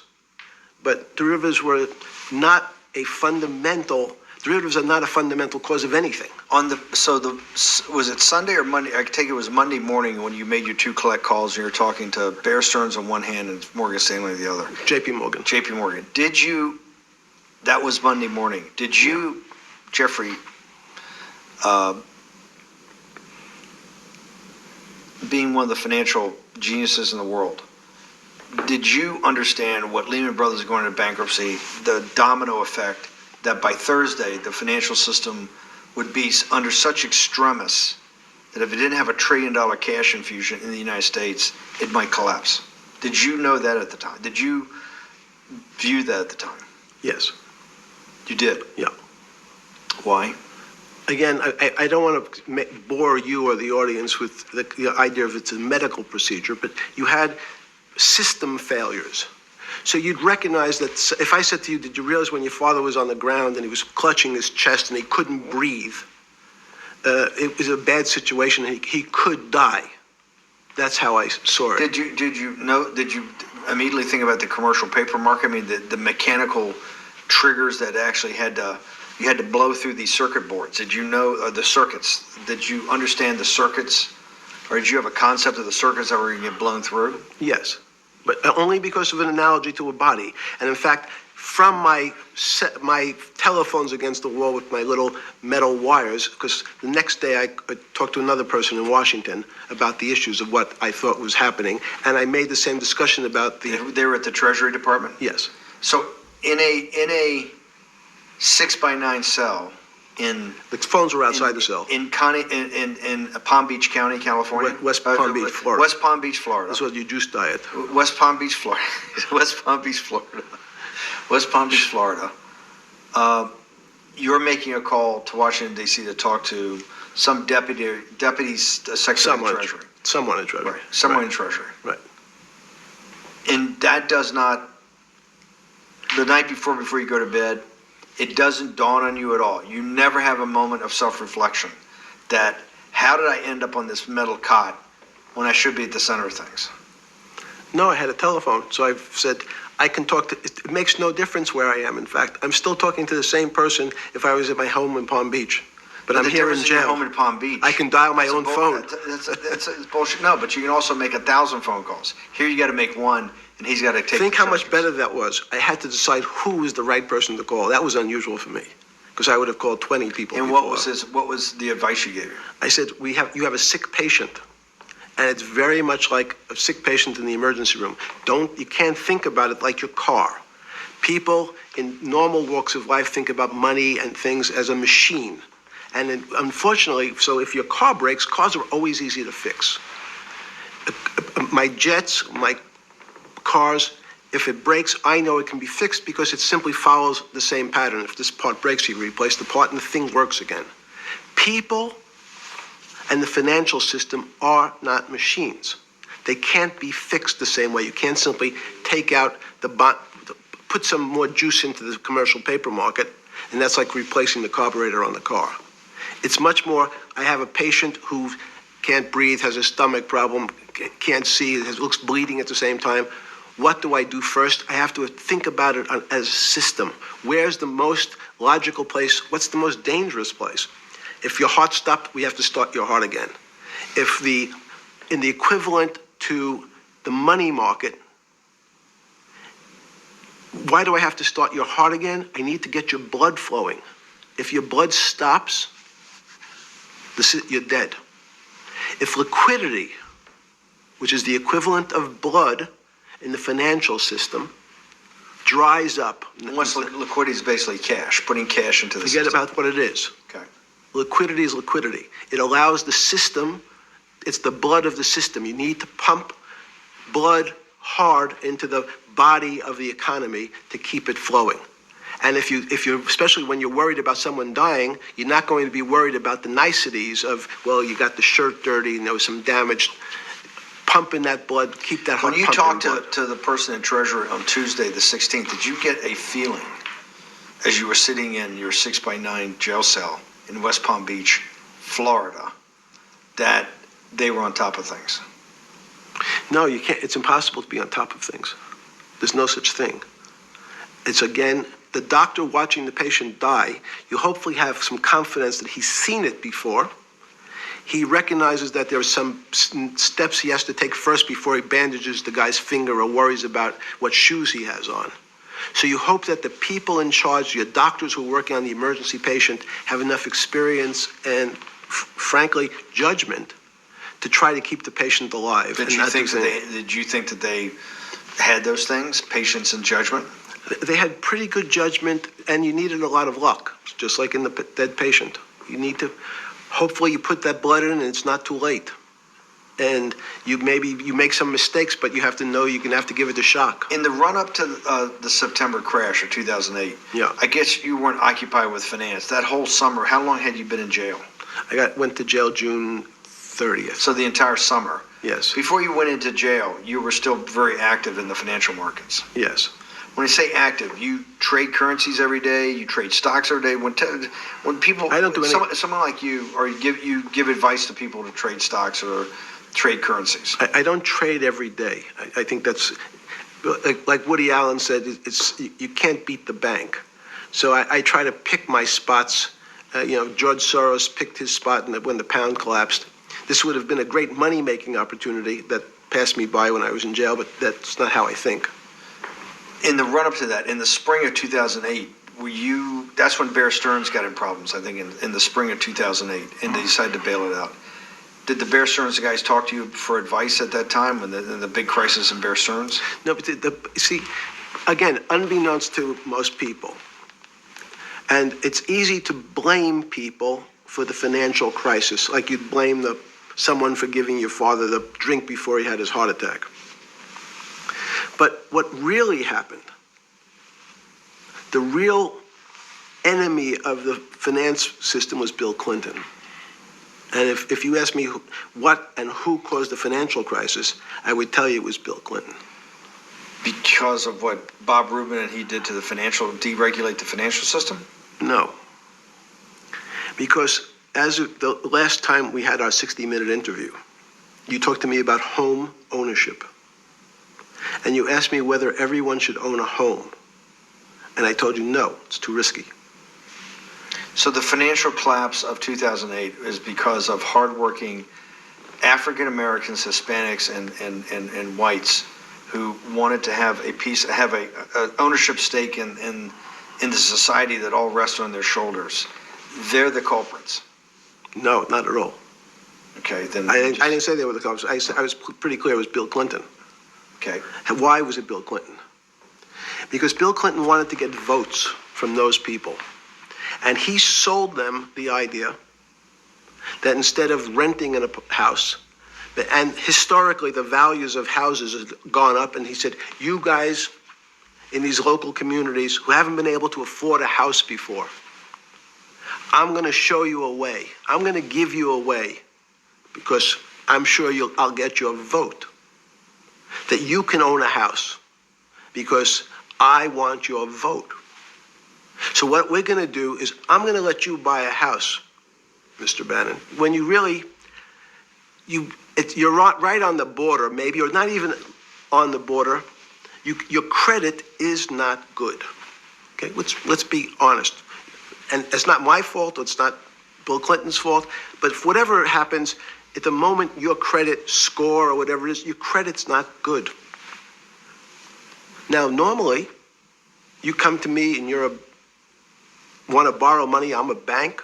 But derivatives were not a fundamental, derivatives are not a fundamental cause of anything. Was it Sunday or Monday? I take it was Monday morning when you made your two collect calls and you were talking to Bear Stearns on one hand and Morgan Stanley on the other. JP Morgan. That was Monday morning. Did you, Jeffrey, being one of the financial geniuses in the world, did you understand what Lehman Brothers is going into bankruptcy, the domino effect, that by Thursday the financial system would be under such extremis that if it didn't have $1 trillion cash infusion in the United States, it might collapse? Did you know that at the time? Did you view that at the time? Yes. You did? Yeah. Why? Again, I don't want to bore you or the audience with the idea of it's a medical procedure, but you had system failures. So you'd recognize that if I said to you, did you realize when your father was on the ground and he was clutching his chest and he couldn't breathe, it was a bad situation and he could die. That's how I saw it. Did you immediately think about the commercial paper market? I mean, the mechanical triggers that actually you had to blow through these circuit boards. Did you know the circuits? Did you understand the circuits? Or did you have a concept of the circuits that were going to get blown through? Yes, but only because of an analogy to a body. And in fact, from my telephones against the wall with my little metal wires, because the next day I talked to another person in Washington about the issues of what I thought was happening, and I made the same discussion about They were at the Treasury Department? Yes. So in a 6x9 cell in the phones were outside the cell in Palm Beach County, California, West Palm Beach, Florida. West Palm Beach, Florida. That's what you juice diet. West Palm Beach, Florida. West Palm Beach, Florida. West Palm Beach, Florida. You're making a call to Washington D.C. to talk to some deputy's secretary of Treasury. Someone in Treasury. Right, someone in Treasury. Right. And that does not, the night before you go to bed, it doesn't dawn on you at all. You never have a moment of self-reflection that, how did I end up on this metal cot when I should be at the center of things? No, I had a telephone, so I've said, I can talk to, it makes no difference where I am, in fact. I'm still talking to the same person if I was at my home in Palm Beach. But I'm here in Your jail. home in Palm Beach. I can dial my own phone. That's bullshit. No, but you can also make 1,000 phone calls. Here you got to make one, and he's got to take. Think how much better that was. I had to decide who was the right person to call. That was unusual for me, because I would have called 20 people. And before. what was the advice you gave him? I said, you have a sick patient, and it's very much like a sick patient in the emergency room. You can't think about it like your car. People in normal walks of life think about money and things as a machine. And unfortunately, so if your car breaks, cars are always easy to fix. My jets, my cars, if it breaks, I know it can be fixed because it simply follows the same pattern. If this part breaks, you replace the part and the thing works again. People and the financial system are not machines. They can't be fixed the same way. You can't simply take out the bond, put some more juice into the commercial paper market, and that's like replacing the carburetor on the car. It's much more, I have a patient who can't breathe, has a stomach problem, can't see, looks bleeding at the same time. What do I do first? I have to think about it as a system. Where's the most logical place? What's the most dangerous place? If your heart stopped, we have to start your heart again. In the equivalent to the money market, why do I have to start your heart again? I need to get your blood flowing. If your blood stops, you're dead. If liquidity, which is the equivalent of blood in the financial system, dries up. Once liquidity is basically cash, putting cash into the system. Forget system. about what it is. Okay. Liquidity is liquidity. It allows the system, it's the blood of the system. You need to pump blood hard into the body of the economy to keep it flowing. And if you're, especially when you're worried about someone dying, you're not going to be worried about the niceties of, well, you got the shirt dirty and there was some damage. Pump in that blood, keep that heart pumping. When you talked to the person in Treasury on Tuesday, the 16th, did you get a feeling as you were sitting in your 6x9 jail cell in West Palm Beach, Florida, that they were on top of things? No, you can't. It's impossible to be on top of things. There's no such thing. It's, again, the doctor watching the patient die. You hopefully have some confidence that he's seen it before. He recognizes that there are some steps he has to take first before he bandages the guy's finger or worries about what shoes he has on. So you hope that the people in charge, your doctors who are working on the emergency patient, have enough experience and, frankly, judgment to try to keep the patient alive. Did you think that they had those things, patience and judgment? They had pretty good judgment, and you needed a lot of luck, just like in the dead patient. You need to, hopefully you put that blood in and it's not too late. And you make some mistakes, but you have to know you're going to have to give it a shock. In the run-up to the September crash of 2008, yeah. I guess you weren't occupied with finance. That whole summer, how long had you been in jail? Went to jail June 30th. So the entire summer? Yes. Before you went into jail, you were still very active in the financial markets? Yes. When I say active, you trade currencies every day, you trade stocks every day. When people, I don't do any. Someone like you, or you give advice to people to trade stocks or trade currencies. I don't trade every day. I think that's like Woody Allen said. You can't beat the bank. So I try to pick my spots. George Soros picked his spot when the pound collapsed. This would have been a great money-making opportunity that passed me by when I was in jail, but that's not how I think. In the run-up to that, in the spring of 2008, that's when Bear Stearns got in problems, I think, in the spring of 2008, and they decided to bail it out. Did the Bear Stearns guys talk to you for advice at that time, when the big crisis in Bear Stearns? No, but see, again, unbeknownst to most people, and it's easy to blame people for the financial crisis, like you'd blame someone for giving your father the drink before he had his heart attack. But what really happened, the real enemy of the finance system was Bill Clinton. And if you ask me what and who caused the financial crisis, I would tell you it was Bill Clinton. Because of what Bob Rubin and he did to deregulate the financial system? No. Because as of the last time we had our 60-minute interview, you talked to me about home ownership. And you asked me whether everyone should own a home. And I told you, no, it's too risky. So the financial collapse of 2008 is because of hardworking African Americans, Hispanics, and whites who wanted to have a ownership stake in the society that all rests on their shoulders. They're the culprits. No, not at all. Okay, then I didn't say they were the culprits. I was pretty clear it was Bill Clinton. Okay. And why was it Bill Clinton? Because Bill Clinton wanted to get votes from those people. And he sold them the idea that instead of renting in a house, and historically the values of houses have gone up, and he said, you guys in these local communities who haven't been able to afford a house before, I'm going to show you a way. I'm going to give you a way, because I'm sure I'll get your vote, that you can own a house, because I want your vote. So what we're going to do is I'm going to let you buy a house, Mr. Bannon, when you really, you're right on the border, maybe, or not even on the border. Your credit is not good. Okay, let's be honest. And it's not my fault, it's not Bill Clinton's fault, but if whatever happens, at the moment your credit score or whatever it is, your credit's not good. Now, normally, you come to me and want to borrow money, I'm a bank,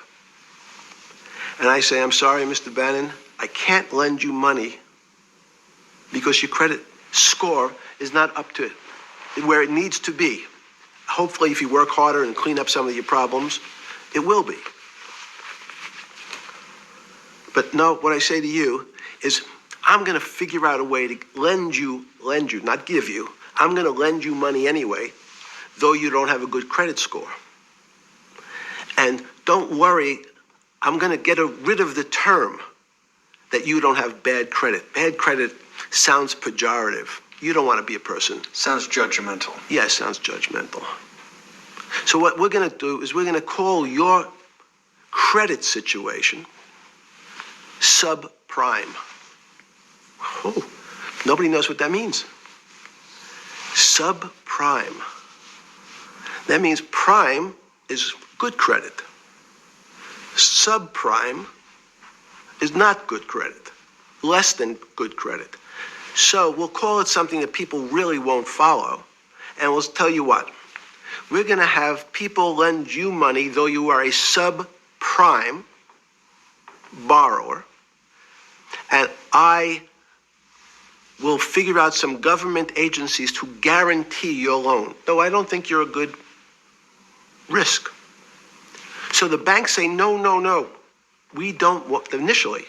and I say, I'm sorry, Mr. Bannon, I can't lend you money because your credit score is not up to where it needs to be. Hopefully, if you work harder and clean up some of your problems, it will be. But no, what I say to you is, I'm going to figure out a way to lend you, not give you. I'm going to lend you money anyway, though you don't have a good credit score. And don't worry, I'm going to get rid of the term that you don't have bad credit. Bad credit sounds pejorative. You don't want to be a person. Sounds judgmental. Yes, sounds judgmental. So what we're going to do is we're going to call your credit situation subprime. Oh, nobody knows what that means. Subprime. That means prime is good credit. Subprime is not good credit, less than good credit. So we'll call it something that people really won't follow, and we'll tell you what. We're going to have people lend you money, though you are a subprime borrower, and I will figure out some government agencies to guarantee your loan, though I don't think you're a good risk. So the banks say, no, we don't want, initially,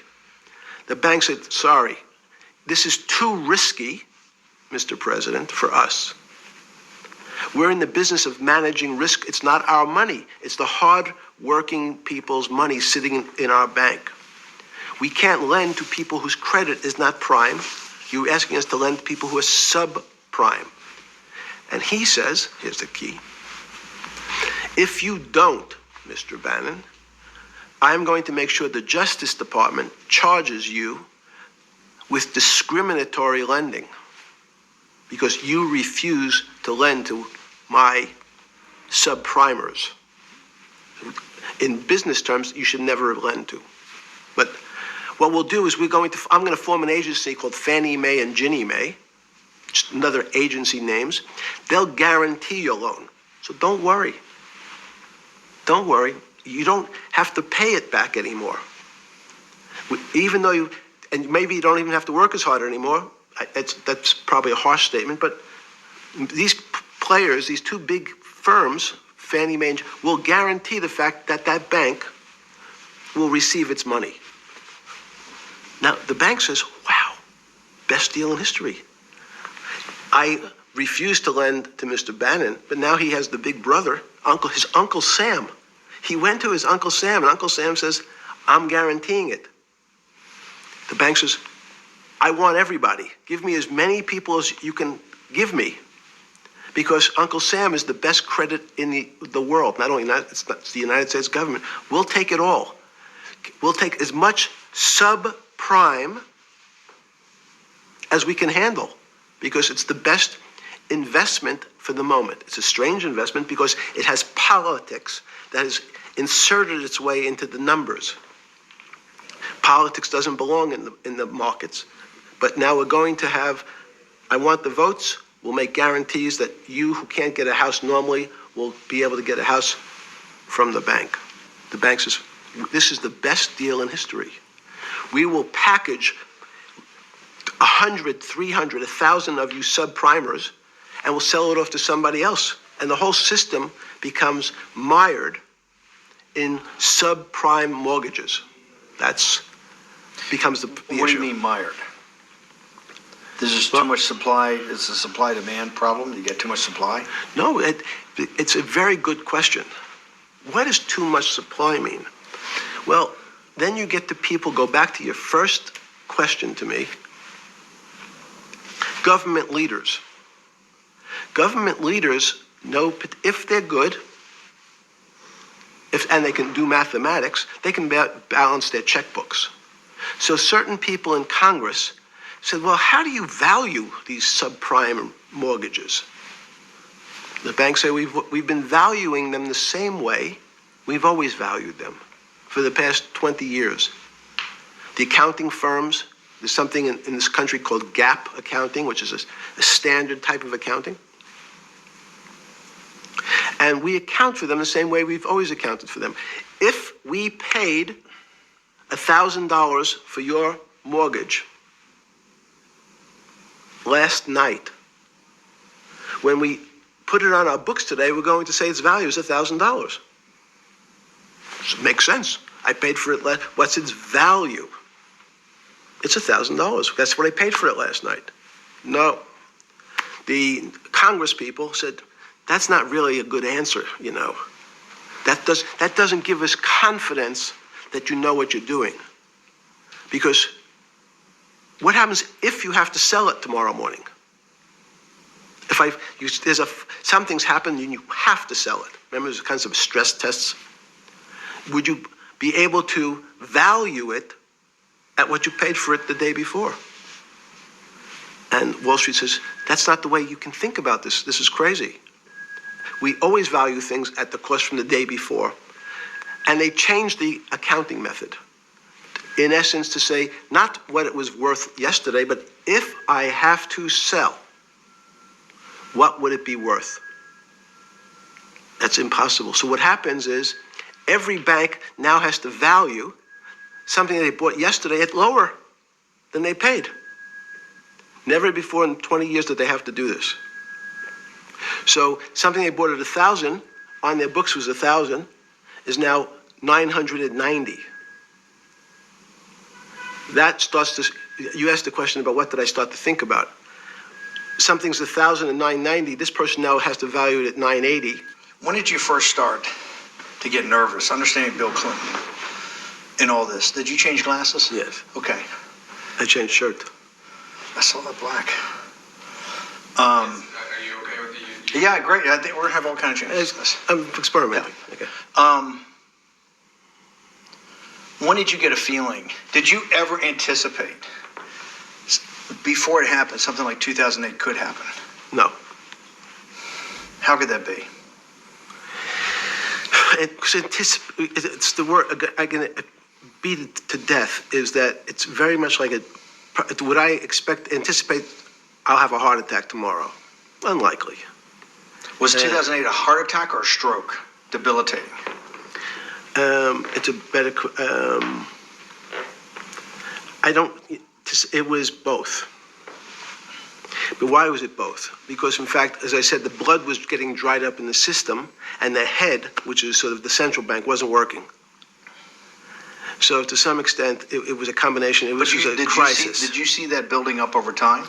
the bank said, sorry, this is too risky, Mr. President, for us. We're in the business of managing risk. It's not our money. It's the hard-working people's money sitting in our bank. We can't lend to people whose credit is not prime. You're asking us to lend to people who are subprime. And he says, here's the key, if you don't, Mr. Bannon, I'm going to make sure the Justice Department charges you with discriminatory lending because you refuse to lend to my subprimers. In business terms, you should never lend to. But what we'll do is I'm going to form an agency called Fannie Mae and Ginnie Mae, just another agency names. They'll guarantee your loan. So don't worry. Don't worry. You don't have to pay it back anymore. Even though and maybe you don't even have to work as hard anymore. That's probably a harsh statement, but these players, these two big firms, Fannie Mae, will guarantee the fact that that bank will receive its money. Now, the bank says, wow, best deal in history. I refused to lend to Mr. Bannon, but now he has the big brother, his Uncle Sam, He went to his Uncle Sam, and Uncle Sam says, I'm guaranteeing it. The bank says, I want everybody. Give me as many people as you can give me. Because Uncle Sam is the best credit in the world. Not only that, it's the United States government. We'll take it all. We'll take as much subprime as we can handle, because it's the best investment for the moment. It's a strange investment because it has politics that has inserted its way into the numbers. Politics doesn't belong in the markets. But now we're going to have, I want the votes. We'll make guarantees that you who can't get a house normally will be able to get a house from the bank. The bank says, this is the best deal in history. We will package 100, 300, 1,000 of you subprimers, and we'll sell it off to somebody else. And the whole system becomes mired in subprime mortgages. That's becomes the issue. What do you mean mired? There's just too much supply. It's a supply-demand problem. You get too much supply? No, it's a very good question. What does too much supply mean? Well, then you get to people, go back to your first question to me. Government leaders. Government leaders know if they're good, and they can do mathematics, they can balance their checkbooks. So certain people in Congress said, well, how do you value these subprime mortgages? The banks say we've been valuing them the same way we've always valued them for the past 20 years. The accounting firms, there's something in this country called GAAP accounting, which is a standard type of accounting. And we account for them the same way we've always accounted for them. If we paid $1,000 for your mortgage last night, when we put it on our books today, we're going to say its value is $1,000. It makes sense. I paid for it. What's its value? It's $1,000. That's what I paid for it last night. No. The Congress people said, that's not really a good answer, you know. That doesn't give us confidence that you know what you're doing. Because what happens if you have to sell it tomorrow morning? Something's happened and you have to sell it. Remember, there's kinds of stress tests. Would you be able to value it at what you paid for it the day before? And Wall Street says, that's not the way you can think about this. This is crazy. We always value things at the cost from the day before. And they changed the accounting method. In essence, to say, not what it was worth yesterday, but if I have to sell, what would it be worth? That's impossible. So what happens is, every bank now has to value something they bought yesterday at lower than they paid. Never before in 20 years did they have to do this. So something they bought at 1,000, on their books was 1,000, is now 990. That starts to, you asked the question about what did I start to think about. Something's 1,000 and 990, this person now has to value it at 980. When did you first start to get nervous, understanding Bill Clinton and all this? Did you change glasses? Yes. Okay. I changed shirt. I saw that black. Are you okay with the? Yeah, great. I think we're gonna have all kinds of changes. I'm experimenting. Yeah. Okay. When did you get a feeling? Did you ever anticipate before it happened something like 2008 could happen? No. How could that be? It's the word I can beat it to death. Is that it's very much like would I anticipate I'll have a heart attack tomorrow? Unlikely. Was 2008 a heart attack or a stroke? Debilitating. It's a better. It was both. But why was it both? Because, in fact, as I said, the blood was getting dried up in the system, and the head, which is sort of the central bank, wasn't working. So, to some extent, it was a combination. It was a crisis. Did you see that building up over time?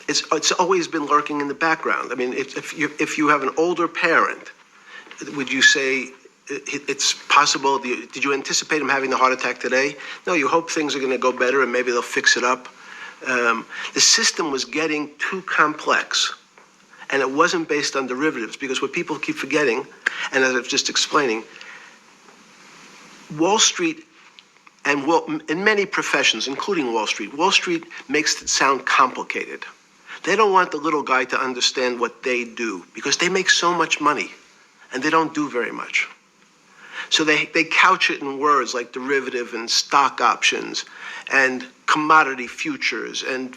It's always been lurking in the background. I mean, if you have an older parent, would you say it's possible. Did you anticipate him having the heart attack today? No, you hope things are going to go better and maybe they'll fix it up. The system was getting too complex, and it wasn't based on derivatives, because what people keep forgetting, and as I was just explaining, Wall Street and in many professions, including Wall Street makes it sound complicated. They don't want the little guy to understand what they do, because they make so much money and they don't do very much. So they couch it in words like derivative and stock options and commodity futures and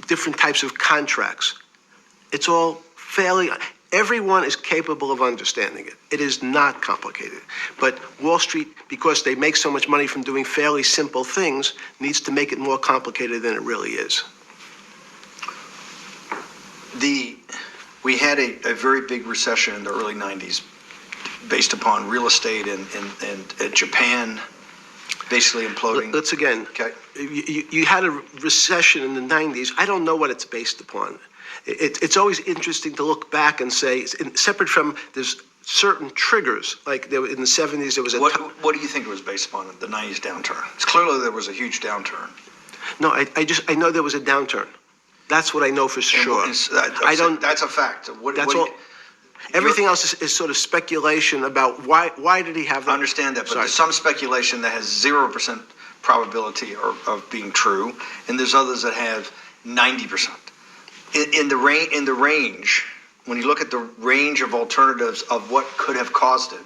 different types of contracts. It's all everyone is capable of understanding it. It is not complicated. But Wall Street, because they make so much money from doing fairly simple things, needs to make it more complicated than it really is. We had a very big recession in the early 90s based upon real estate and Japan basically imploding. Let's again, Okay. you had a recession in the 90s. I don't know what it's based upon. It's always interesting to look back and say, separate from, there's certain triggers, like in the 70s there was What do you think it was based upon, the 90s downturn? It's clearly there was a huge downturn. No, I know there was a downturn. That's what I know for sure. I don't. That's a fact. That's all. Everything else is sort of speculation about why did he have that? I understand that, but Sorry. there's some speculation that has 0% probability of being true, and there's others that have 90%. In the range, when you look at the range of alternatives of what could have caused it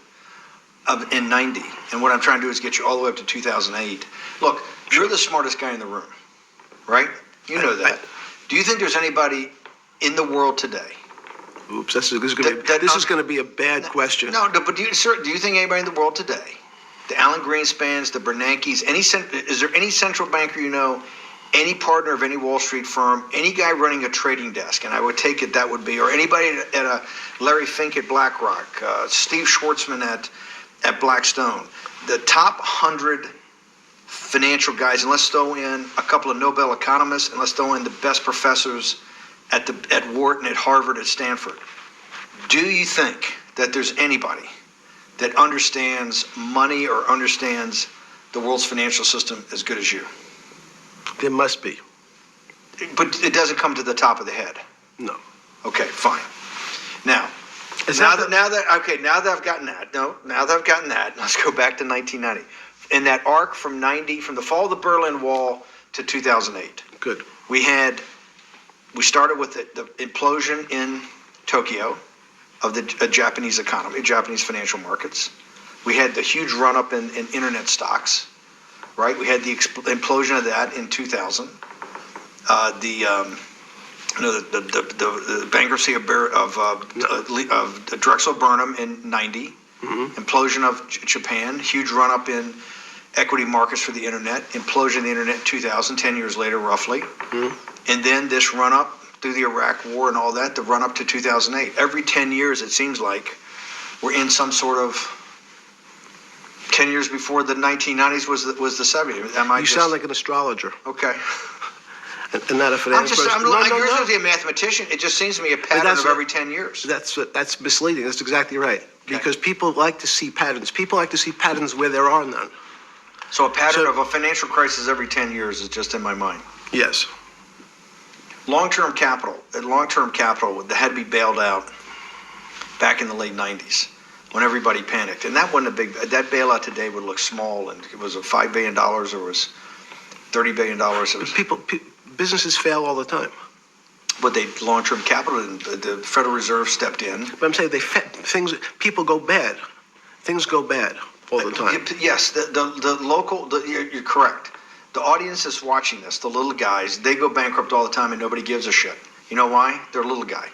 in 90, and what I'm trying to do is get you all the way up to 2008. Look, you're the smartest guy in the room, right? You know that. Do you think there's anybody in the world today? Oops, this is going to be a bad question. No, but do you think anybody in the world today, the Alan Greenspans, the Bernankes, is there any central banker you know, any partner of any Wall Street firm, any guy running a trading desk, and I would take it that would be, or anybody at a Larry Fink at BlackRock, Steve Schwartzman at Blackstone, the top 100 financial guys, and let's throw in a couple of Nobel economists, and let's throw in the best professors at Wharton, at Harvard, at Stanford. Do you think that there's anybody that understands money or understands the world's financial system as good as you? There must be. But it doesn't come to the top of the head. No. Okay, fine. Now that I've gotten that, let's go back to 1990. In that arc from the fall of the Berlin Wall to 2008. Good. We started with the implosion in Tokyo of the Japanese economy, Japanese financial markets. We had the huge run-up in internet stocks, right? We had the implosion of that in 2000. The bankruptcy of Drexel Burnham in 90. Mm-hmm. Implosion of Japan, huge run-up in equity markets for the internet, implosion of the internet in 2000, 10 years later roughly. Mm-hmm. And then this run-up through the Iraq War and all that, the run-up to 2008. Every 10 years, it seems like we're in some sort of 10 years before the 1990s was the 70s. You sound like an astrologer. Okay. And not a finance person. You're supposed to be a mathematician. It just seems to be a pattern of every 10 years. That's misleading. That's exactly right. Okay. Because people like to see patterns. People like to see patterns where there are none. So a pattern of a financial crisis every 10 years is just in my mind. Yes. Long-term capital that had to be bailed out back in the late 90s when everybody panicked. And that wasn't that bailout today would look small, and it was a $5 billion or was $30 billion. Businesses fail all the time. But long-term capital, the Federal Reserve stepped in. But I'm saying people go bad. Things go bad all the time. Yes, you're correct. The audience that's watching this, the little guys, they go bankrupt all the time and nobody gives a shit. You know why? They're a little guy.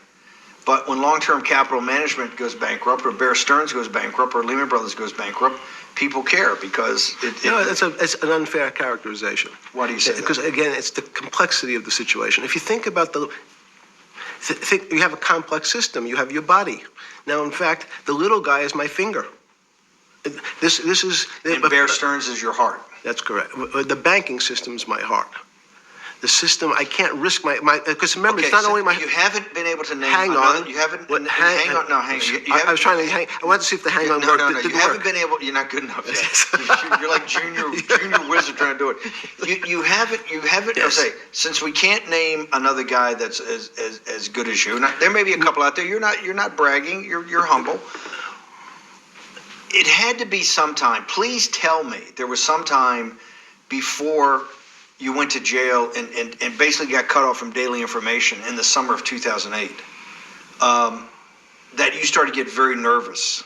But when long-term capital management goes bankrupt, or Bear Stearns goes bankrupt, or Lehman Brothers goes bankrupt, people care because it's an unfair characterization. Why do you say that? Because again, it's the complexity of the situation. If you think about you have a complex system. You have your body. Now, in fact, the little guy is my finger. This is. And Bear Stearns is your heart. That's correct. The banking system is my heart. The system, I can't risk because remember, it's not so only my. You haven't been able to name. Hang another, on. You haven't. What, hang on. No, hang on. You I was trying to hang. I wanted to see if the hang on No, worked. no, It no. didn't You haven't work. been able. You're not good enough yet. You're like junior wizard trying to do it. You haven't. Yes. I'll say, since we can't name another guy that's as good as you. Now, there may be a couple out there. You're not bragging. You're humble. It had to be sometime. Please tell me there was some time before you went to jail and basically got cut off from daily information in the summer of 2008, that you started to get very nervous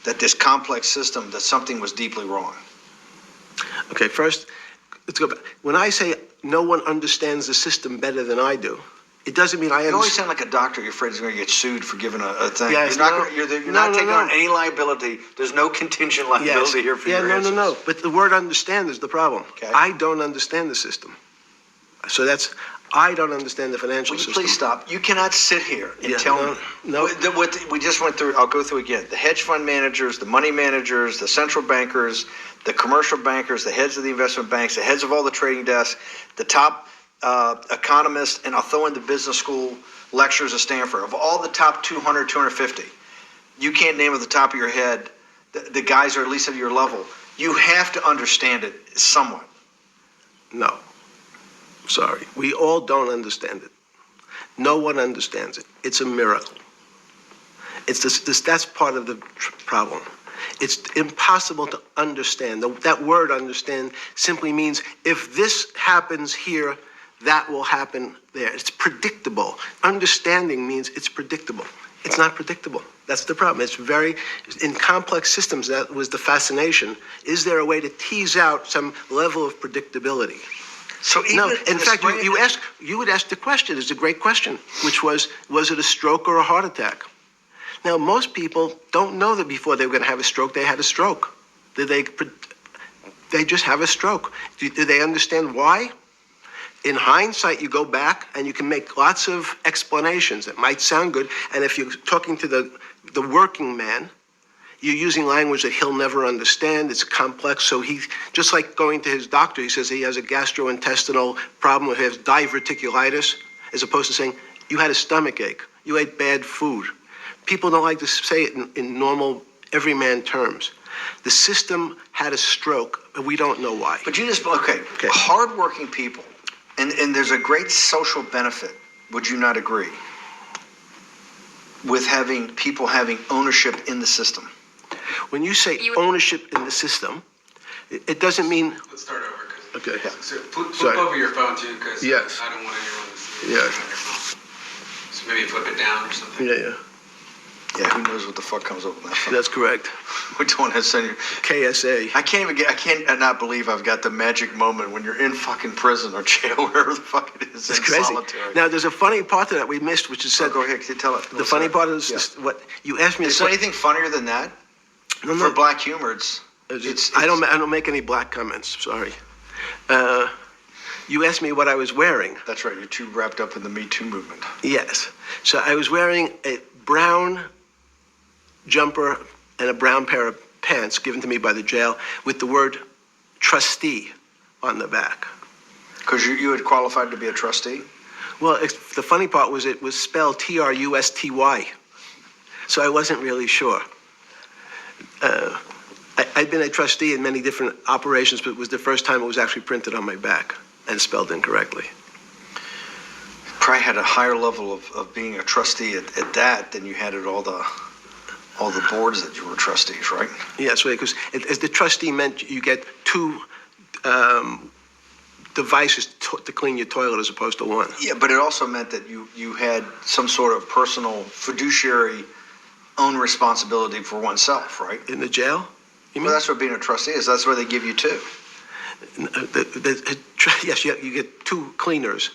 that this complex system, that something was deeply wrong. Okay, first, let's go back. When I say no one understands the system better than I do, it doesn't mean I You always understand. sound like a doctor. You're afraid he's going to get sued for giving a thing. Yes, You're not taking on any liability. There's no contingent liability here for your answers. No. But the word understand is the problem. Okay. I don't understand the system. So I don't understand the financial Will you system. please stop? You cannot sit here and Yeah, tell no, me. no. What we just went through, I'll go through again. The hedge fund managers, the money managers, the central bankers, the commercial bankers, the heads of the investment banks, the heads of all the trading desks, the top economists, and I'll throw in the business school lecturers at Stanford. Of all the top 200, 250, you can't name at the top of your head the guys are at least at your level. You have to understand it somewhat. No. Sorry. We all don't understand it. No one understands it. It's a miracle. It's that's part of the problem. It's impossible to understand. That word understand simply means if this happens here, that will happen there. It's predictable. Understanding means it's predictable. It's not predictable. That's the problem. In complex systems, that was the fascination. Is there a way to tease out some level of predictability? So even No, in fact, you would ask the question, it's a great question, which was it a stroke or a heart attack? Now, most people don't know that before they were going to have a stroke, they had a stroke. They just have a stroke. Do they understand why? In hindsight, you go back and you can make lots of explanations. It might sound good. And if you're talking to the working man, you're using language that he'll never understand. It's complex. So he, just like going to his doctor, he says he has a gastrointestinal problem, or he has diverticulitis, as opposed to saying, you had a stomach ache, you ate bad food. People don't like to say it in normal, everyman terms. The system had a stroke, but we don't know why. But you just, okay. Hardworking people, and there's a great social benefit, would you not agree, with having people having ownership in the system? When you say ownership in the system, it doesn't mean. Let's start over. Okay. So flip Sorry. over your phone too, because Yes. I don't want anyone to see Yes. on your phone. So maybe flip it down or something. Yeah. Yeah, who knows what the fuck comes up with that phone? That's correct. Which one has sent you? KSA. I can't not believe I've got the magic moment when you're in fucking prison or jail, wherever the fuck it is, It's in crazy. solitary. Now, there's a funny part to that we missed, which is said. Go ahead, tell it. The funny part is what you asked me. Is there anything funnier than that? No. For black humor, it's I don't make any black comments. Sorry. You asked me what I was wearing. That's right. You're too wrapped up in the Me Too movement. Yes. So I was wearing a brown jumper and a brown pair of pants given to me by the jail with the word trustee on the back. Because you had qualified to be a trustee? Well, the funny part was it was spelled Trusty. So I wasn't really sure. I'd been a trustee in many different operations, but it was the first time it was actually printed on my back and spelled incorrectly. Probably had a higher level of being a trustee at that than you had at all the boards that you were trustees, right? Yes, because as the trustee meant you get two devices to clean your toilet as opposed to one. Yeah, but it also meant that you had some sort of personal fiduciary own responsibility for oneself, right? In the jail? You mean? Well, that's what being a trustee is. That's where they give you two. Yes, you get two cleaners.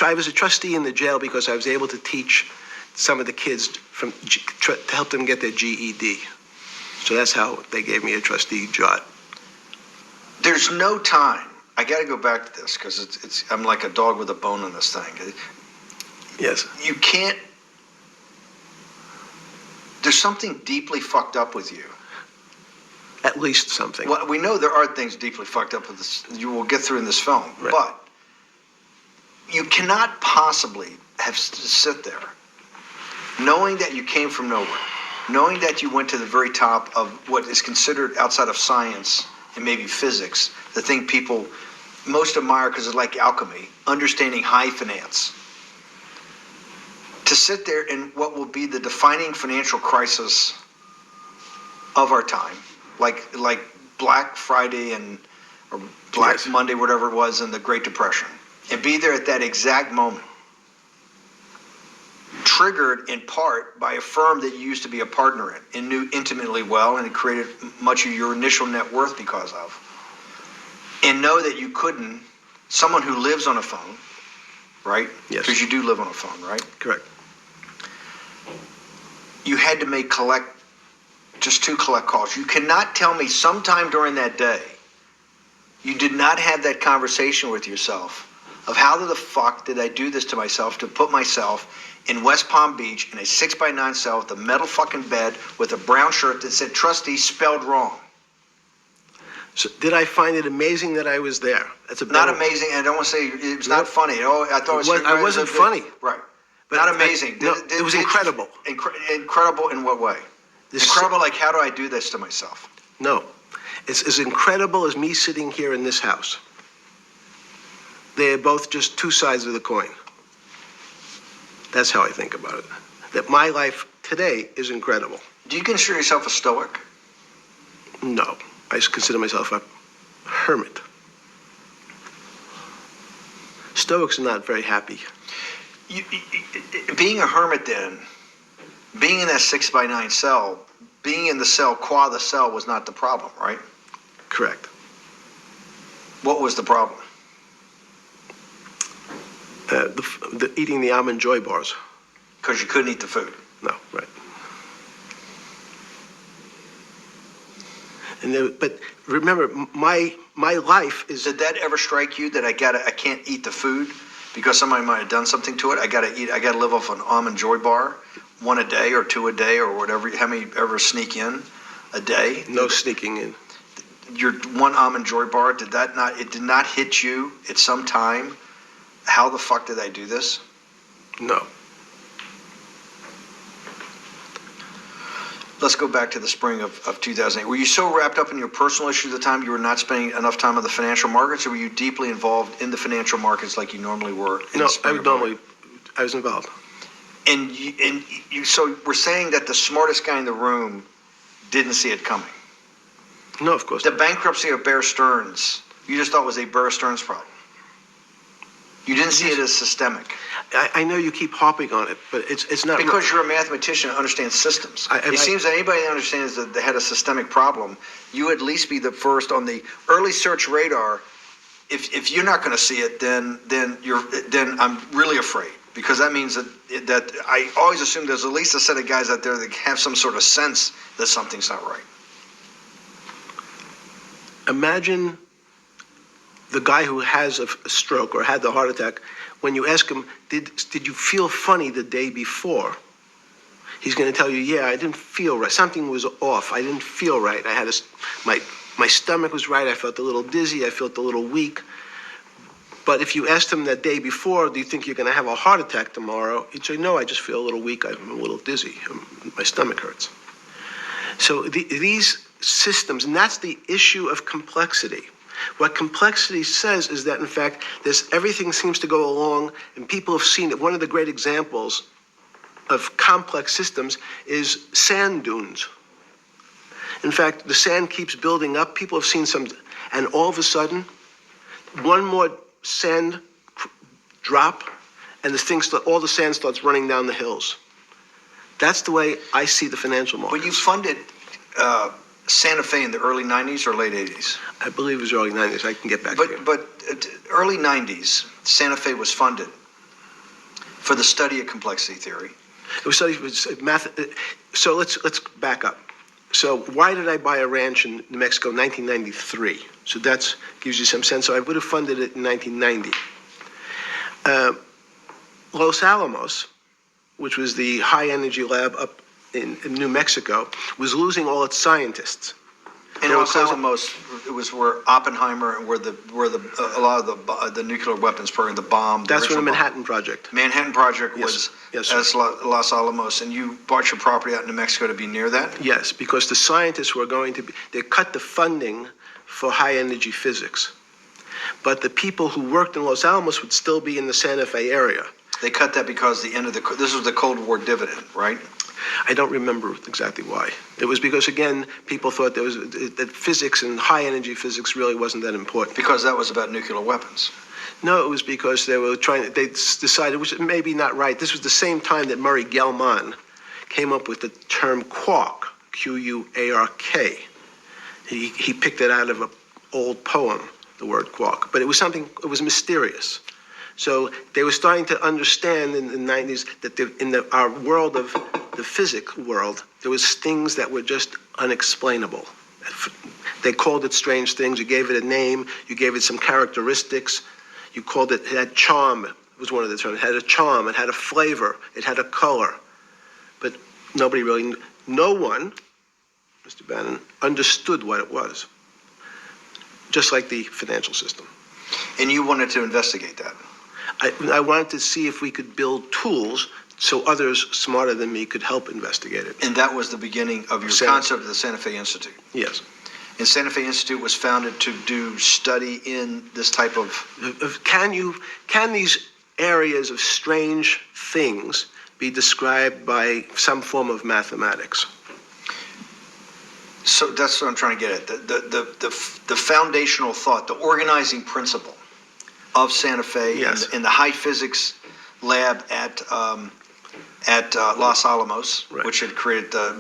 I was a trustee in the jail because I was able to teach some of the kids to help them get their GED. So that's how they gave me a trustee job. There's no time. I got to go back to this because I'm like a dog with a bone in this thing. Yes. You can't. There's something deeply fucked up with you. at least something. Well, we know there are things deeply fucked up with this. You will get through in this film, Right. but you cannot possibly have sit there knowing that you came from nowhere, knowing that you went to the very top of what is considered outside of science and maybe physics, the thing people most admire because it's like alchemy, understanding high finance. To sit there in what will be the defining financial crisis of our time, like Black Friday or Black Yes. Monday, whatever it was in the Great Depression, and be there at that exact moment, triggered in part by a firm that you used to be a partner in and knew intimately well, and it created much of your initial net worth because of, and know that you couldn't, someone who lives on a phone, right? Yes. Because you do live on a phone, right? Correct. You had to make just 2 collect calls. You cannot tell me sometime during that day you did not have that conversation with yourself of how the fuck did I do this to myself to put myself in West Palm Beach in a 6x9 cell with a metal fucking bed with a brown shirt that said trustee spelled wrong. So did I find it amazing that I was there? That's a Not better- amazing, and I don't want to say it was not funny. Oh, I thought it was. I wasn't funny. Right. But Not amazing. no, it was incredible. Incredible in what way? This- Incredible, like how do I do this to myself? No, it's as incredible as me sitting here in this house. They're both just 2 sides of the coin. That's how I think about it. That my life today is incredible. Do you consider yourself a stoic? No, I consider myself a hermit. Stoics are not very happy. Being a hermit then, being in that 6x9 cell, being in the cell qua the cell was not the problem, right? Correct. What was the problem? Eating the almond joy bars. Because you couldn't eat the food. No, right. But remember, my life is. Did that ever strike you that I can't eat the food because somebody might have done something to it? I gotta live off an almond joy bar, 1 a day or 2 a day or whatever. How many ever sneak in a day? No sneaking in. Your 1 almond joy bar, it did not hit you at some time? How the fuck did I do this? No. Let's go back to the spring of 2008. Were you so wrapped up in your personal issues at the time you were not spending enough time on the financial markets, or were you deeply involved in the financial markets like you normally were? No, I was involved. And so we're saying that the smartest guy in the room didn't see it coming. No, of course The not. bankruptcy of Bear Stearns, you just thought was a Bear Stearns problem. You didn't see it as systemic. I know you keep harping on it, but it's not. Because you're a mathematician and understands systems. I- It seems that anybody that understands that they had a systemic problem, you at least be the first on the early search radar. If you're not going to see it, then I'm really afraid, because that means that I always assume there's at least a set of guys out there that have some sort of sense that something's not right. Imagine the guy who has a stroke or had the heart attack. When you ask him, did you feel funny the day before? He's going to tell you, yeah, I didn't feel right. Something was off. I didn't feel right. I had my stomach was right. I felt a little dizzy. I felt a little weak. But if you asked him that day before, do you think you're going to have a heart attack tomorrow? He'd say, no, I just feel a little weak. I'm a little dizzy. My stomach hurts. So these systems, and that's the issue of complexity. What complexity says is that, in fact, everything seems to go along, and people have seen it. One of the great examples of complex systems is sand dunes. In fact, the sand keeps building up. People have seen some, and all of a sudden, one more sand drop, and all the sand starts running down the hills. That's the way I see the financial markets. But you funded Santa Fe in the early 90s or late 80s? I believe it was early 90s. I can get back to you. But early 90s, Santa Fe was funded for the study of complexity theory. It was math. So let's back up. So why did I buy a ranch in New Mexico in 1993? So that gives you some sense. So I would have funded it in 1990. Los Alamos, which was the high energy lab up in New Mexico, was losing all its scientists. In Los Alamos, it was where Oppenheimer and where a lot of the nuclear weapons program, the bomb. That's where the original bomb. Manhattan Project. Manhattan Project was Yes, sir. as Los Alamos, and you bought your property out in New Mexico to be near that? Yes, because the scientists were going to be, they cut the funding for high energy physics. But the people who worked in Los Alamos would still be in the Santa Fe area. They cut that because this was the Cold War dividend, right? I don't remember exactly why. It was because, again, people thought that physics and high energy physics really wasn't that important. Because that was about nuclear weapons. No, it was because they decided, which may be not right. This was the same time that Murray Gell-Mann came up with the term quark, Q-U-A-R-K. He picked it out of an old poem, the word quark. But it was mysterious. So they were starting to understand in the 90s that our world of the physics world, there was things that were just unexplainable. They called it strange things. You gave it a name. You gave it some characteristics. You called it had charm. It was one of the terms. It had a charm. It had a flavor. It had a color. But no one, Mr. Bannon, understood what it was. Just like the financial system. And you wanted to investigate that? I wanted to see if we could build tools so others smarter than me could help investigate it. And that was the beginning of your concept of the Santa Fe Institute? Yes. And Santa Fe Institute was founded to do study in this type of... Can these areas of strange things be described by some form of mathematics? So that's what I'm trying to get at. The foundational thought, the organizing principle of Santa Fe in the high physics lab at Los Alamos, right, which had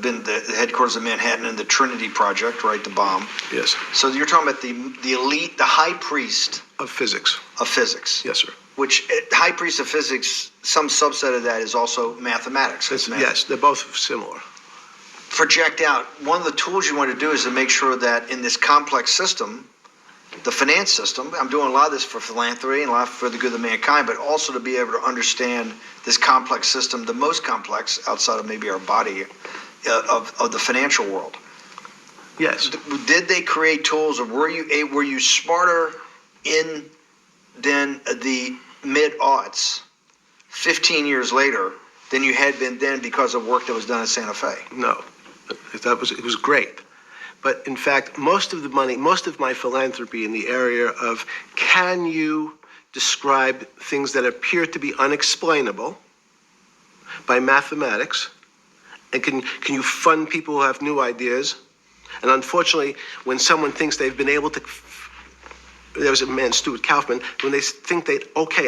been the headquarters of Manhattan and the Trinity Project, right, the bomb. Yes. So you're talking about the elite, the high priest of physics. Of physics. Yes, sir. Which high priest of physics, some subset of that is also mathematics. Yes, they're both similar. Project out. One of the tools you want to do is to make sure that in this complex system, the finance system, I'm doing a lot of this for philanthropy and a lot for the good of mankind, but also to be able to understand this complex system, the most complex outside of maybe our body, of the financial world. Yes. Did they create tools, or were you smarter in then the mid-aughts, 15 years later, than you had been then because of work that was done at Santa Fe? No, it was great. But in fact, most of my philanthropy in the area of can you describe things that appear to be unexplainable by mathematics, and can you fund people who have new ideas? And unfortunately, when someone thinks they've been able to, there was a man, Stuart Kaufman, when they think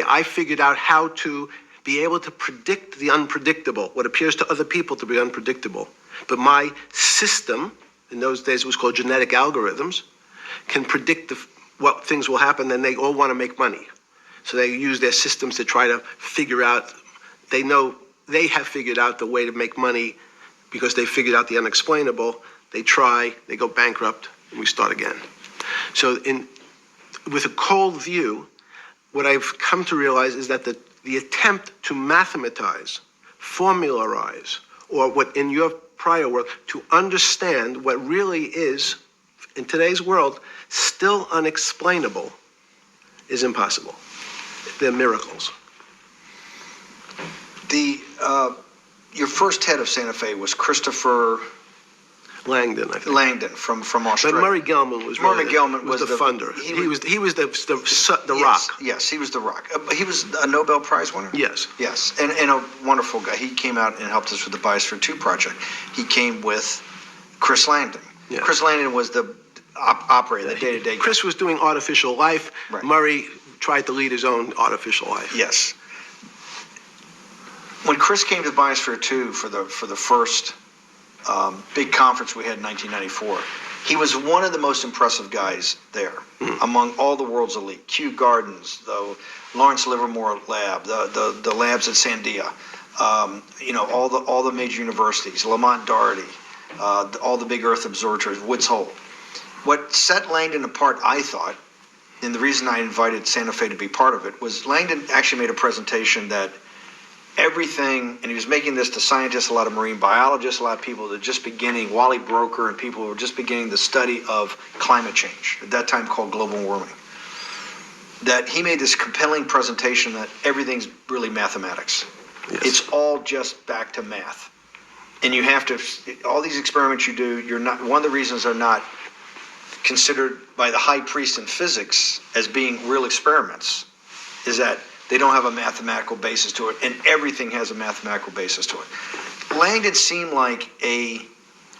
I figured out how to be able to predict the unpredictable, what appears to other people to be unpredictable. But my system, in those days it was called genetic algorithms, can predict what things will happen, and they all want to make money. So they use their systems to try to figure out, they know they have figured out the way to make money because they figured out the unexplainable. They try, they go bankrupt, and we start again. So with a cold view, what I've come to realize is that the attempt to mathematize, formularize, or what in your prior world, to understand what really is, in today's world, still unexplainable, is impossible. They're miracles. Your first head of Santa Fe was Christopher Langdon, I think. Langdon from Australia. But Murray Gell-Mann was the funder. He was the rock. Yes, he was the rock. He was a Nobel Prize winner? Yes. Yes, and a wonderful guy. He came out and helped us with the Biosphere 2 project. He came with Chris Langdon. Yeah. Chris Langdon was the operator, the day-to-day guy. Chris was doing artificial life. Right. Murray tried to lead his own artificial life. Yes. When Chris came to Biosphere 2 for the first big conference we had in 1994, he was one of the most impressive guys there among all the world's elite. Kew Gardens, the Lawrence Livermore lab, the labs at Sandia, all the major universities, Lamont Doherty, all the big Earth observatories, Woods Hole. What set Langdon apart, I thought, and the reason I invited Santa Fe to be part of it, was Langdon actually made a presentation that everything, and he was making this to scientists, a lot of marine biologists, a lot of people that just beginning, Wally Broker and people who were just beginning the study of climate change, at that time called global warming, that he made this compelling presentation that everything's really mathematics. Yes. It's all just back to math. And you have to, all these experiments you do, you're not, one of the reasons they're not considered by the high priest in physics as being real experiments is that they don't have a mathematical basis to it, and everything has a mathematical basis to it. Langdon seemed like a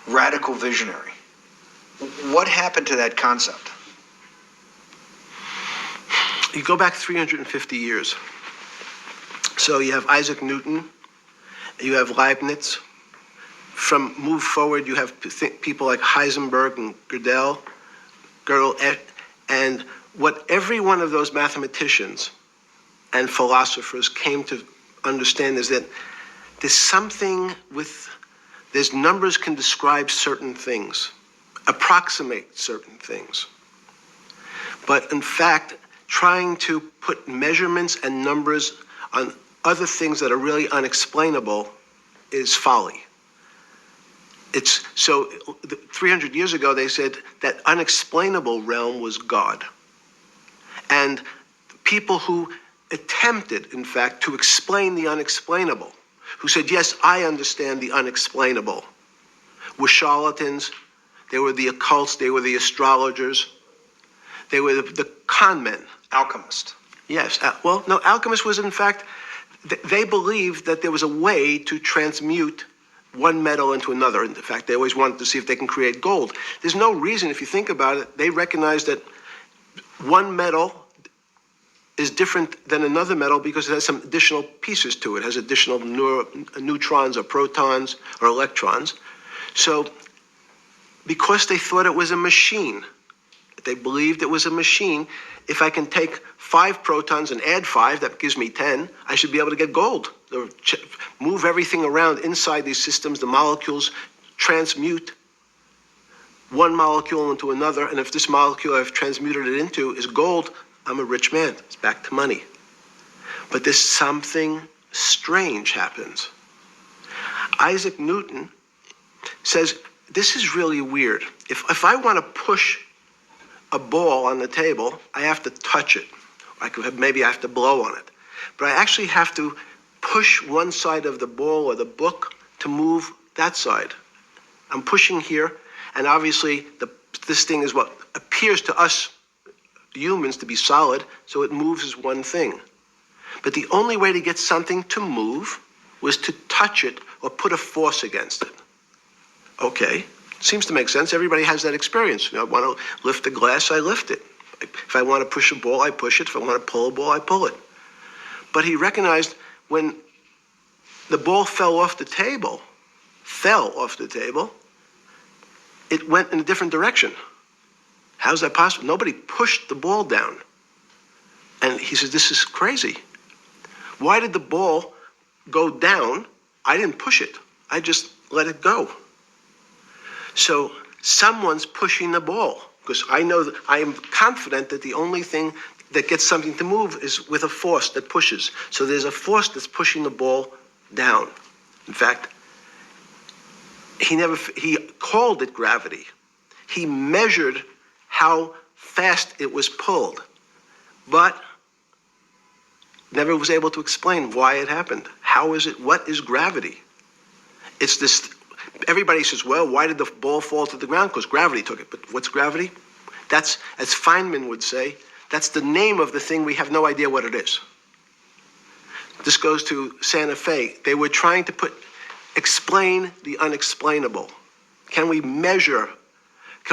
radical visionary. What happened to that concept? You go back 350 years. So you have Isaac Newton, you have Leibniz. From move forward, you have people like Heisenberg and Gödel, and what every one of those mathematicians and philosophers came to understand is that there's numbers can describe certain things, approximate certain things. But in fact, trying to put measurements and numbers on other things that are really unexplainable is folly. It's so 300 years ago, they said that unexplainable realm was God. And people who attempted, in fact, to explain the unexplainable, who said, yes, I understand the unexplainable, were charlatans, they were the occults, they were the astrologers, they were the con men. Alchemist. Yes, well, no, alchemist was, in fact, they believed that there was a way to transmute one metal into another. In fact, they always wanted to see if they can create gold. There's no reason, if you think about it, they recognize that one metal is different than another metal because it has some additional pieces to it. It has additional neutrons or protons or electrons. So because they thought it was a machine, they believed it was a machine, if I can take 5 protons and add 5, that gives me 10, I should be able to get gold. Move everything around inside these systems, the molecules transmute one molecule into another, and if this molecule I've transmuted it into is gold, I'm a rich man. It's back to money. But there's something strange happens. Isaac Newton says, this is really weird. If I want to push a ball on the table, I have to touch it. Maybe I have to blow on it. But I actually have to push one side of the ball or the book to move that side. I'm pushing here, and obviously this thing is what appears to us humans to be solid, so it moves as one thing. But the only way to get something to move was to touch it or put a force against it. Okay, seems to make sense. Everybody has that experience. I want to lift a glass, I lift it. If I want to push a ball, I push it. If I want to pull a ball, I pull it. But he recognized when the ball fell off the table, it went in a different direction. How's that possible? Nobody pushed the ball down. And he says, this is crazy. Why did the ball go down? I didn't push it. I just let it go. So someone's pushing the ball, because I know that I am confident that the only thing that gets something to move is with a force that pushes. So there's a force that's pushing the ball down. In fact, he called it gravity. He measured how fast it was pulled, but never was able to explain why it happened. How is it? What is gravity? It's this. Everybody says, well, why did the ball fall to the ground? Because gravity took it. But what's gravity? That's, as Feynman would say, that's the name of the thing. We have no idea what it is. This goes to Santa Fe. They were trying to explain the unexplainable. Can we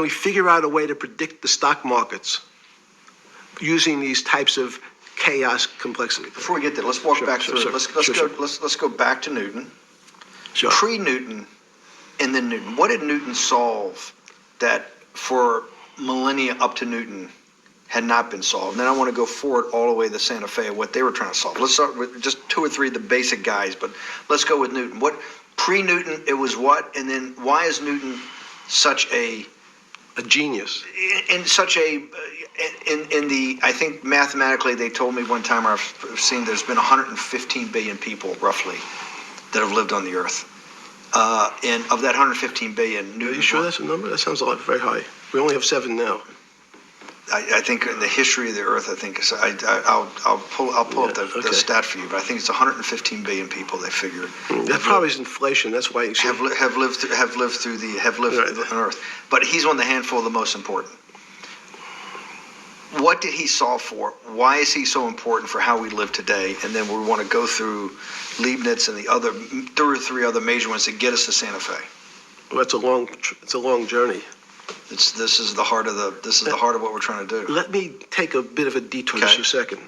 figure out a way to predict the stock markets using these types of chaos complexity? Before we get there, let's walk back through it. Let's go back to Newton. Sure. Pre-Newton and then Newton. What did Newton solve that for millennia up to Newton had not been solved? And then I want to go forward all the way to Santa Fe of what they were trying to solve. Let's start with just 2 or 3 of the basic guys, but let's go with Newton. What pre-Newton, it was what? And then why is Newton such a genius? And such a I think mathematically they told me one time, or I've seen there's been 115 billion people roughly that have lived on the earth. And of that 115 billion, Are you sure that's a number? That sounds very high. We only have 7 now. I think in the history of the earth, I think I'll pull up the stat for you, but I think it's 115 billion people they figure. That probably is inflation. That's why you have lived on Earth. But he's one of the handful of the most important. What did he solve for? Why is he so important for how we live today? And then we want to go through Leibniz and the other 2 or 3 other major ones that get us to Santa Fe. Well, it's a long journey. This is the heart of what we're trying to do. Let me take a bit of a detour just a second.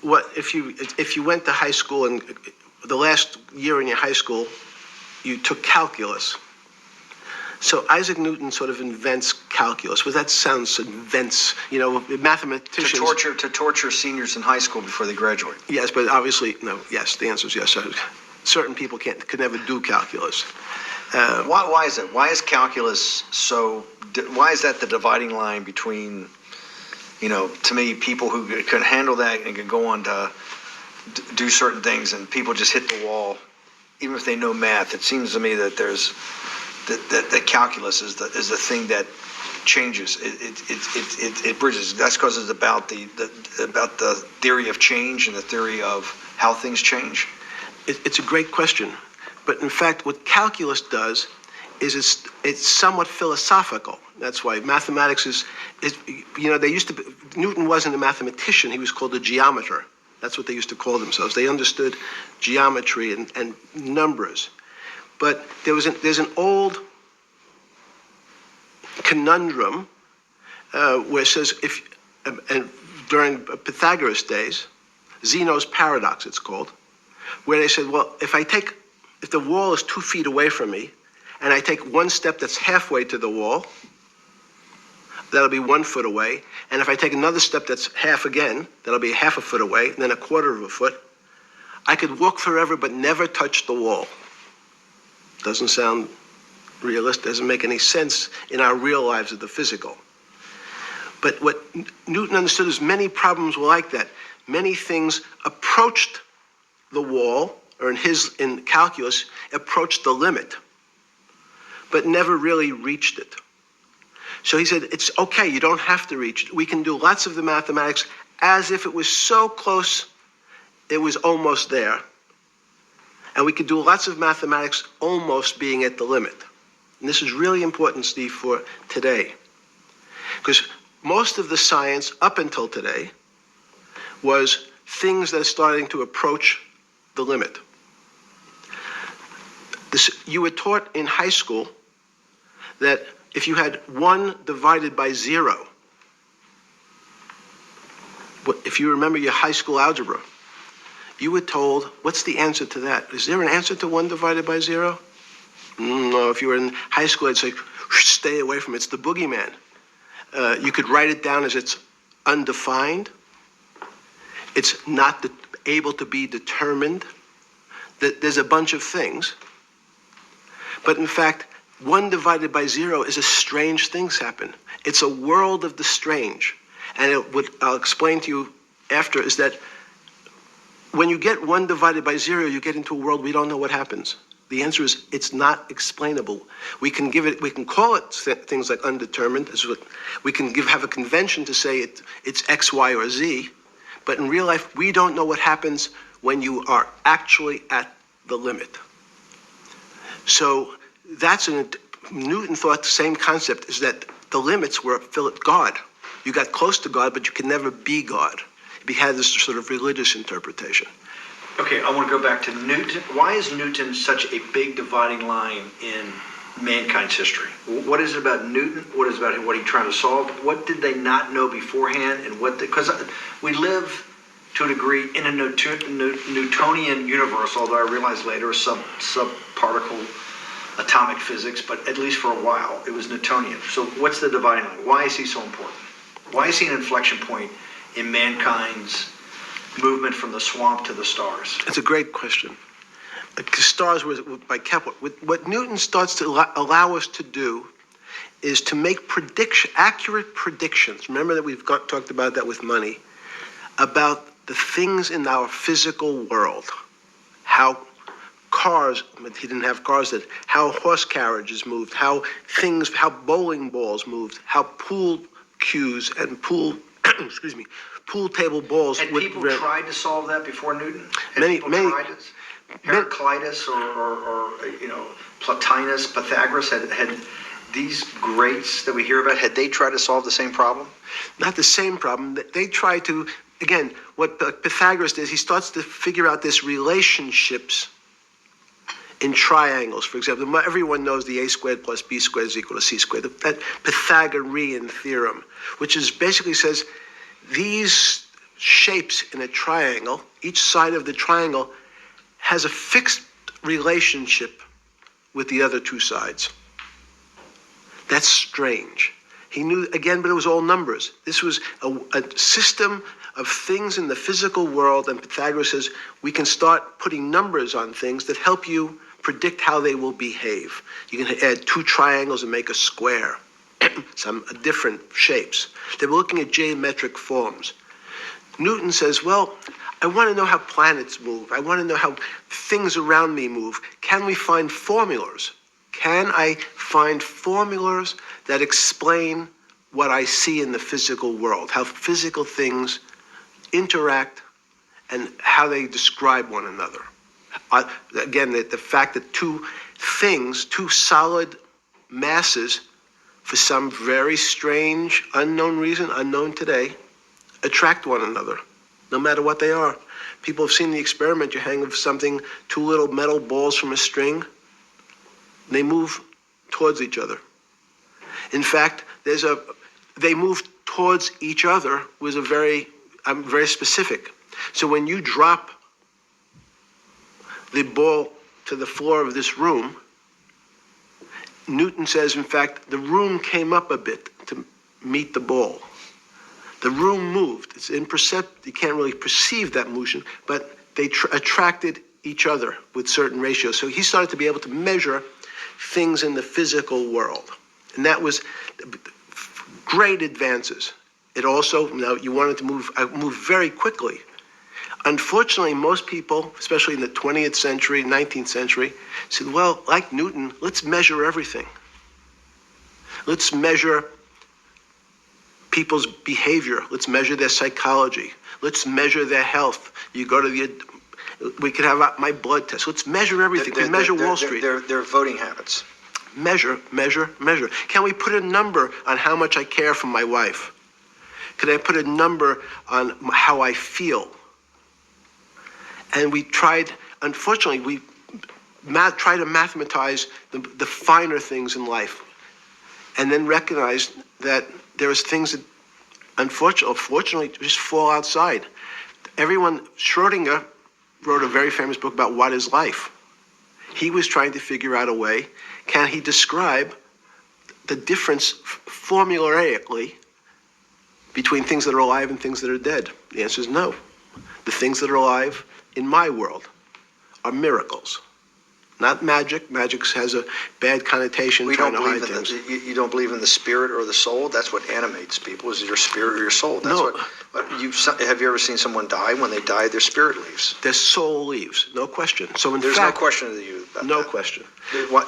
What if you went to high school and the last year in your high school you took calculus? So Isaac Newton sort of invents calculus. Well, that sounds invents. Mathematicians to torture seniors in high school before they graduate. Yes, but obviously no. Yes, the answer is yes. Certain people could never do calculus. Why is it? Why is calculus so? Why is that the dividing line between, to me, people who can handle that and can go on to do certain things, and people just hit the wall, even if they know math? It seems to me that there's that calculus is the thing that changes. It bridges. That's because it's about the theory of change and the theory of how things change. It's a great question. But in fact, what calculus does is it's somewhat philosophical. That's why mathematics is Newton wasn't a mathematician, he was called a geometer. That's what they used to call themselves. They understood geometry and numbers. But there's an old conundrum where it says and during Pythagoras' days, Zeno's paradox it's called, where they said, well, if the wall is 2 feet away from me, and I take 1 step that's halfway to the wall, that'll be 1 foot away. And if I take another step that's half again, that'll be half a foot away, and then 1/4 of a foot. I could walk forever but never touch the wall. Doesn't sound realistic, doesn't make any sense in our real lives of the physical. But what Newton understood is many problems were like that. Many things approached the wall, or in calculus, approached the limit, but never really reached it. So he said, it's okay, you don't have to reach it. We can do lots of the mathematics as if it was so close, it was almost there. And we could do lots of mathematics almost being at the limit. And this is really important, Steve, for today. Because most of the science up until today was things that are starting to approach the limit. You were taught in high school that if you had 1 divided by 0, if you remember your high school algebra, you were told, what's the answer to that? Is there an answer to 1 divided by 0? No, if you were in high school, I'd say, stay away from it. It's the boogeyman. You could write it down as it's undefined. It's not able to be determined. There's a bunch of things. But in fact, 1 divided by 0 is a strange things happen. It's a world of the strange. And what I'll explain to you after is that when you get 1 divided by 0, you get into a world we don't know what happens. The answer is it's not explainable. We can call it things like undetermined. We can have a convention to say it's X, Y, or Z. But in real life, we don't know what happens when you are actually at the limit. So Newton thought the same concept is that the limits were God. You got close to God, but you could never be God. He had this sort of religious interpretation. Okay, I want to go back to Newton. Why is Newton such a big dividing line in mankind's history? What is it about Newton? What is it about what he's trying to solve? What did they not know beforehand? And because we live to a degree in a Newtonian universe, although I realized later subparticle atomic physics, but at least for a while it was Newtonian. So what's the dividing line? Why is he so important? Why is he an inflection point in mankind's movement from the swamp to the stars? It's a great question. Stars were by Kepler. What Newton starts to allow us to do is to make accurate predictions. Remember that we've talked about that with money, about the things in our physical world, how cars, he didn't have cars then, how horse carriages moved, how bowling balls moved, how pool cues and pool, pool table balls. Had people tried to solve that before Newton? Had Many- people many- tried it? Heraclitus or Plotinus, Pythagoras, had these greats that we hear about, had they tried to solve the same problem? Not the same problem. They try to, again, what Pythagoras does, he starts to figure out this relationships in triangles. For example, everyone knows the a squared plus b squared is equal to c squared, that Pythagorean theorem, which is basically says these shapes in a triangle, each side of the triangle has a fixed relationship with the other two sides. That's strange. He knew, again, but it was all numbers. This was a system of things in the physical world, and Pythagoras says we can start putting numbers on things that help you predict how they will behave. You can add two triangles and make a square, some different shapes. They were looking at geometric forms. Newton says, well, I want to know how planets move. I want to know how things around me move. Can we find formulas? Can I find formulas that explain what I see in the physical world, how physical things interact and how they describe one another? Again, the fact that two solid masses, for some very strange, unknown reason, unknown today, attract one another, no matter what they are. People have seen the experiment. You hang something, two little metal balls from a string, they move towards each other. In fact, they move towards each other was very specific. So when you drop the ball to the floor of this room, Newton says, in fact, the room came up a bit to meet the ball. The room moved. It's imperceptible. You can't really perceive that motion, but they attracted each other with certain ratios. So he started to be able to measure things in the physical world. And that was great advances. It also, you wanted to move very quickly. Unfortunately, most people, especially in the 20th century, 19th century, said, well, like Newton, let's measure everything. Let's measure people's behavior. Let's measure their psychology. Let's measure their health. You go to we could have my blood test. Let's measure everything. We measure Wall Street. Their voting habits. Measure. Can we put a number on how much I care for my wife? Could I put a number on how I feel? And we tried, unfortunately, we try to mathematize the finer things in life, and then recognize that there's things that, unfortunately, just fall outside. Schrodinger wrote a very famous book about what is life. He was trying to figure out a way, can he describe the difference formulaically between things that are alive and things that are dead? The answer is no. The things that are alive in my world are miracles, not magic. Magic has a bad connotation, trying to hide things. You don't believe in the spirit or the soul? That's what animates people, is your spirit or your soul. That's No. Have you ever seen someone die? When they die, their spirit leaves. Their soul leaves, no question. So There's no question to you about no that. question.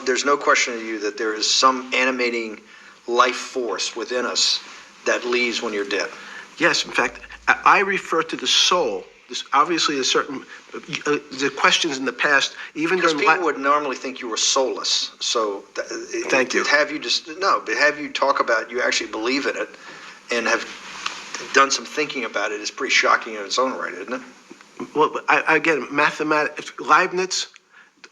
There's no question to you that there is some animating life force within us that leaves when you're dead. Yes, in fact, I refer to the soul. This obviously is certain. The questions in the past, even Because during people would normally think you were soulless. So Thank you. But have you talk about you actually believe in it and have done some thinking about it is pretty shocking in its own right, isn't it? Well, again, mathematics, Leibniz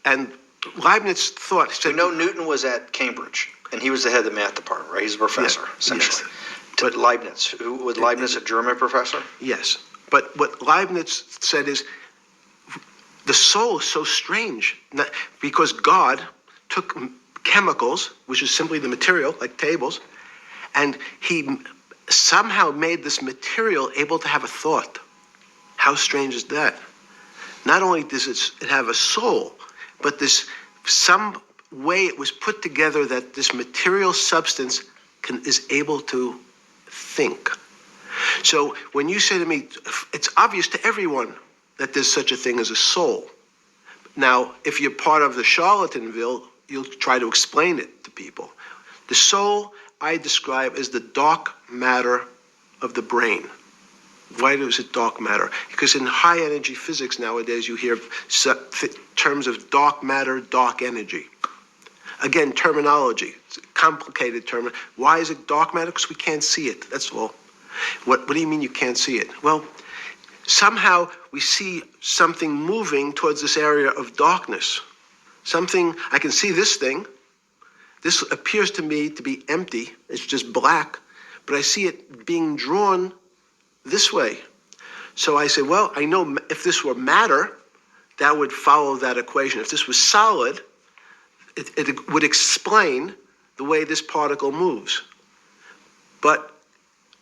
thought. We know Newton was at Cambridge, and he was the head of the math department, right? He's a professor, essentially. Yes. But Leibniz, was Leibniz a German professor? Yes, but what Leibniz said is the soul is so strange, because God took chemicals, which is simply the material, like tables, and he somehow made this material able to have a thought. How strange is that? Not only does it have a soul, but some way it was put together that this material substance is able to think. So when you say to me, it's obvious to everyone that there's such a thing as a soul. Now, if you're part of the Charlatanville, you'll try to explain it to people. The soul I describe as the dark matter of the brain. Why is it dark matter? Because in high energy physics nowadays, you hear terms of dark matter, dark energy. Again, terminology. It's a complicated term. Why is it dark matter? Because we can't see it. That's all. What do you mean you can't see it? Well, somehow we see something moving towards this area of darkness. Something, I can see this thing. This appears to me to be empty. It's just black. But I see it being drawn this way. So I say, well, I know if this were matter, that would follow that equation. If this was solid, it would explain the way this particle moves. But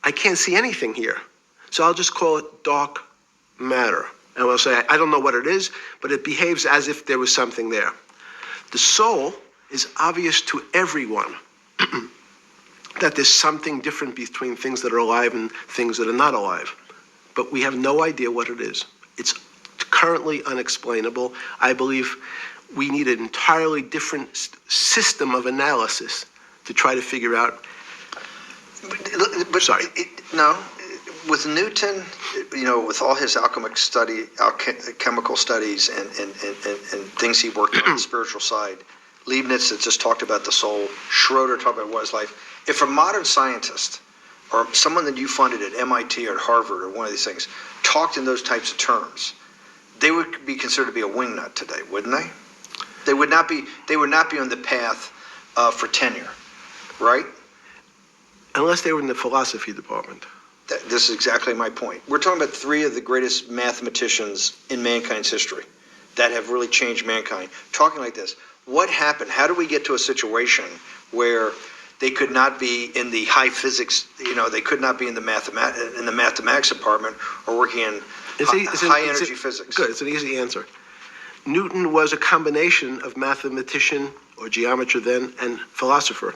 I can't see anything here. So I'll just call it dark matter. And I'll say, I don't know what it is, but it behaves as if there was something there. The soul is obvious to everyone that there's something different between things that are alive and things that are not alive. But we have no idea what it is. It's currently unexplainable. I believe we need an entirely different system of analysis to try to figure out. But Sorry. No, with Newton, with all his alchemical studies and things he worked on the spiritual side, Leibniz had just talked about the soul, Schroeder talked about what is life. If a modern scientist or someone that you funded at MIT or at Harvard or one of these things talked in those types of terms, they would be considered to be a wingnut today, wouldn't they? They would not be on the path for tenure, right? Unless they were in the philosophy department. This is exactly my point. We're talking about three of the greatest mathematicians in mankind's history that have really changed mankind. Talking like this, what happened? How do we get to a situation where they could not be in the high physics, they could not be in the mathematics department or working in high energy physics? Good, it's an easy answer. Newton was a combination of mathematician or geometer then and philosopher.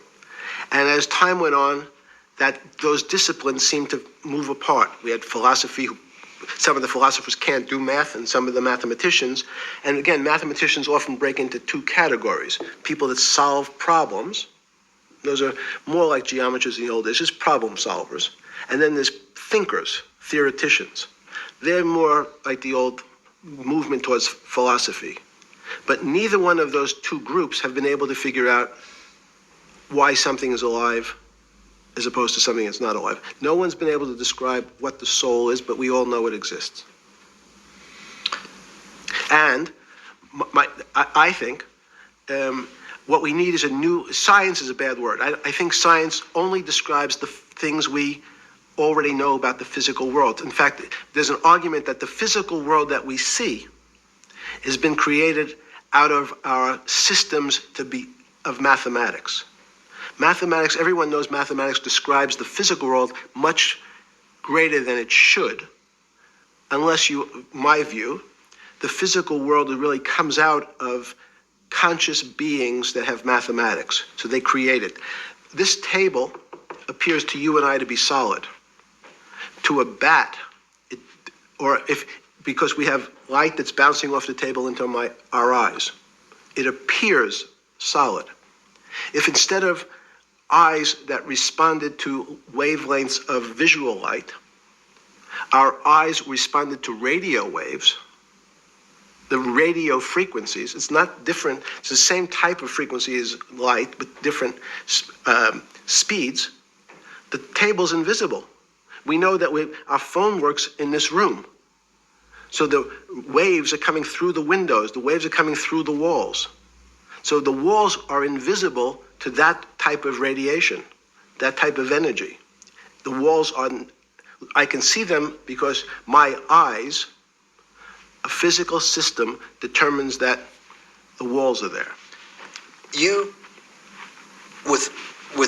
And as time went on, those disciplines seemed to move apart. We had philosophy. Some of the philosophers can't do math, and some of the mathematicians. And again, mathematicians often break into two categories. People that solve problems. Those are more like geometers in the old days, just problem solvers. And then there's thinkers, theoreticians. They're more like the old movement towards philosophy. But neither one of those two groups have been able to figure out why something is alive as opposed to something that's not alive. No one's been able to describe what the soul is, but we all know it exists. And I think what we need is science is a bad word. I think science only describes the things we already know about the physical world. In fact, there's an argument that the physical world that we see has been created out of our systems of mathematics. Mathematics, everyone knows mathematics describes the physical world much greater than it should, unless my view, the physical world really comes out of conscious beings that have mathematics. So they create it. This table appears to you and I to be solid. To a bat, because we have light that's bouncing off the table into our eyes, it appears solid. If instead of eyes that responded to wavelengths of visual light, our eyes responded to radio waves, the radio frequencies. It's not different. It's the same type of frequency as light, but different speeds. The table's invisible. We know that our phone works in this room. So the waves are coming through the windows. The waves are coming through the walls. So the walls are invisible to that type of radiation, that type of energy. The walls I can see them because my eyes, a physical system determines that the walls are there. You, with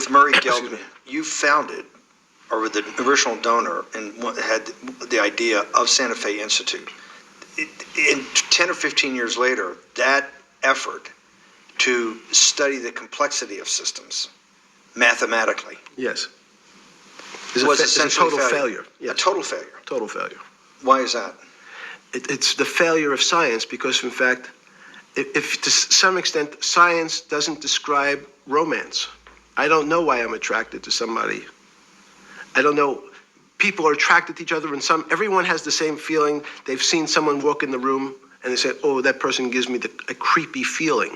Murray Geldman, you founded, or with the original donor, and had the idea of Santa Fe Institute. 10 or 15 years later, that effort to study the complexity of systems mathematically. Yes. Was It's a essentially total failure. A Yes. total failure. Total failure. Why is that? It's the failure of science because, in fact, if to some extent science doesn't describe romance. I don't know why I'm attracted to somebody. I don't know. People are attracted to each other, and everyone has the same feeling. They've seen someone walk in the room, and they say, "Oh, that person gives me a creepy feeling."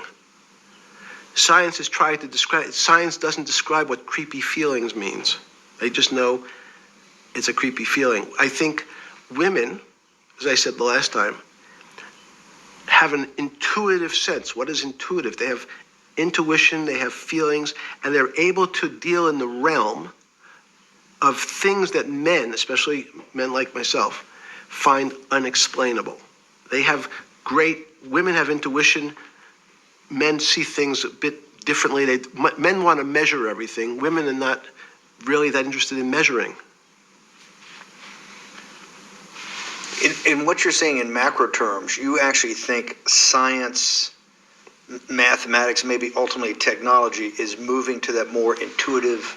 Science has tried to describe. Science doesn't describe what creepy feelings means. They just know it's a creepy feeling. I think women, as I said the last time, have an intuitive sense. What is intuitive? They have intuition, they have feelings, and they're able to deal in the realm of things that men, especially men like myself, find unexplainable. Women have intuition, men see things a bit differently. Men want to measure everything. Women are not really that interested in measuring. In what you're saying in macro terms, you actually think science, mathematics, maybe ultimately technology is moving to that more intuitive.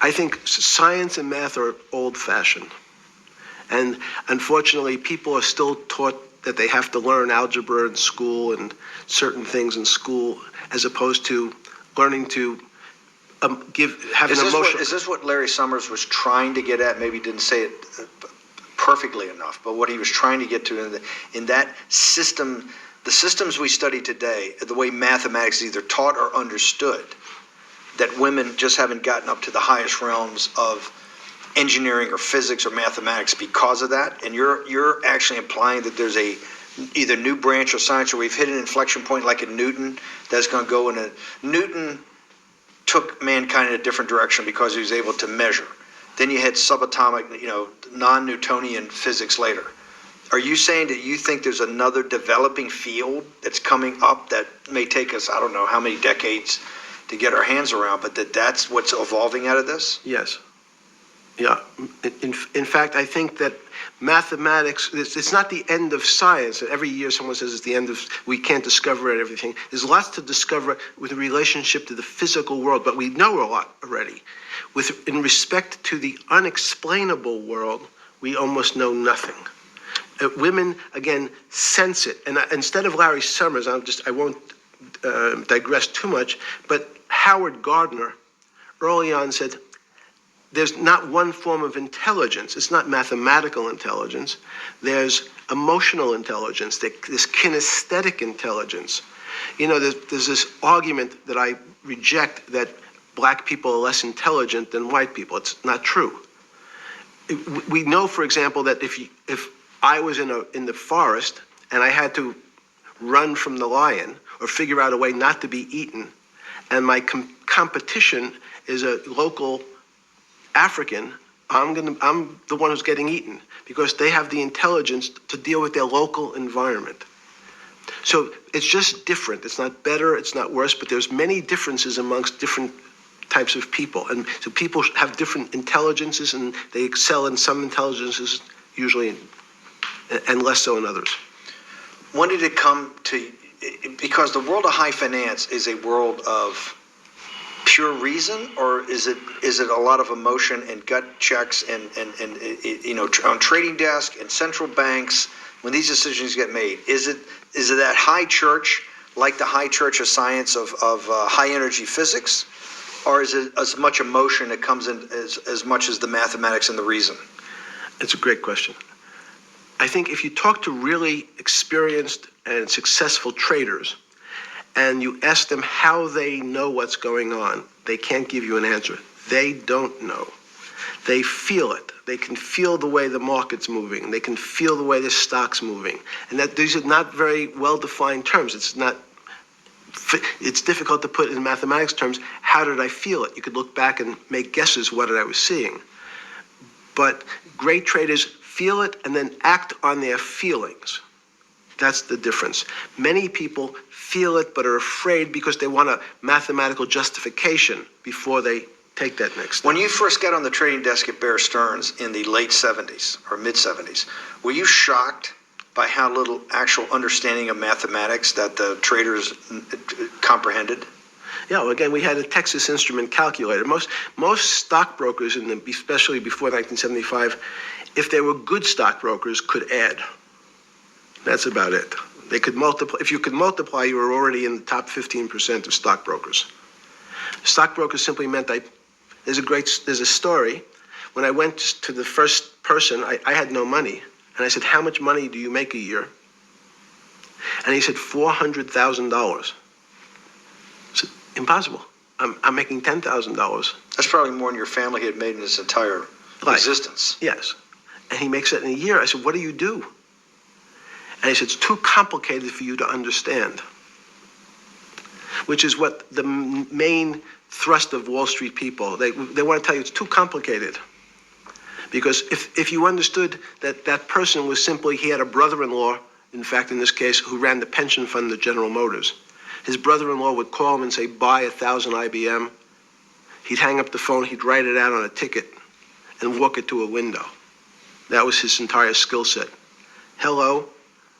I think science and math are old-fashioned. And unfortunately, people are still taught that they have to learn algebra in school and certain things in school, as opposed to learning to have an emotional. Is this what Larry Summers was trying to get at? Maybe didn't say it perfectly enough, but what he was trying to get to in that system, the systems we study today, the way mathematics is either taught or understood, that women just haven't gotten up to the highest realms of engineering or physics or mathematics because of that. And you're actually implying that there's a either new branch of science, or we've hit an inflection point like in Newton that's going to go in a Newton took mankind in a different direction because he was able to measure. Then you had subatomic, non-Newtonian physics later. Are you saying that you think there's another developing field that's coming up that may take us, I don't know how many decades to get our hands around, but that's what's evolving out of this? Yes. Yeah. In fact, I think that mathematics, it's not the end of science. Every year someone says it's the end of, we can't discover everything. There's lots to discover with relationship to the physical world, but we know a lot already. In respect to the unexplainable world, we almost know nothing. Women, again, sense it. And instead of Larry Summers, I won't digress too much, but Howard Gardner early on said, there's not one form of intelligence. It's not mathematical intelligence. There's emotional intelligence, this kinesthetic intelligence. There's this argument that I reject that black people are less intelligent than white people. It's not true. We know, for example, that if I was in the forest and I had to run from the lion or figure out a way not to be eaten, and my competition is a local African, I'm the one who's getting eaten because they have the intelligence to deal with their local environment. So it's just different. It's not better, it's not worse, but there's many differences amongst different types of people. And so people have different intelligences, and they excel in some intelligences usually, and less so in others. When did it come to, because the world of high finance is a world of pure reason, or is it a lot of emotion and gut checks and on trading desk and central banks when these decisions get made? Is it that high church, like the high church of science of high energy physics, or is it as much emotion that comes in as much as the mathematics and the reason? It's a great question. I think if you talk to really experienced and successful traders, and you ask them how they know what's going on, they can't give you an answer. They don't know. They feel it. They can feel the way the market's moving. They can feel the way the stock's moving. And that these are not very well-defined terms. It's difficult to put in mathematics terms. How did I feel it? You could look back and make guesses what I was seeing. But great traders feel it and then act on their feelings. That's the difference. Many people feel it but are afraid because they want a mathematical justification before they take that next step. When you first got on the trading desk at Bear Stearns in the late 70s or mid 70s, were you shocked by how little actual understanding of mathematics that the traders comprehended? Yeah, well, again, we had a Texas Instrument calculator. Most stockbrokers, especially before 1975, if they were good stockbrokers, could add. That's about it. They could multiply. If you could multiply, you were already in the top 15% of stockbrokers. Stockbrokers simply meant there's a story. When I went to the first person, I had no money. And I said, how much money do you make a year? And he said, $400,000. I said, impossible. I'm making $10,000. That's probably more than your family had made in its entire existence. Yes. And he makes it in a year. I said, what do you do? And he said, it's too complicated for you to understand. Which is what the main thrust of Wall Street people, they want to tell you it's too complicated. Because if you understood that person was simply, he had a brother-in-law, in fact, in this case, who ran the pension fund at General Motors. His brother-in-law would call him and say, buy 1,000 IBM. He'd hang up the phone, he'd write it out on a ticket and walk it to a window. That was his entire skill set. Hello,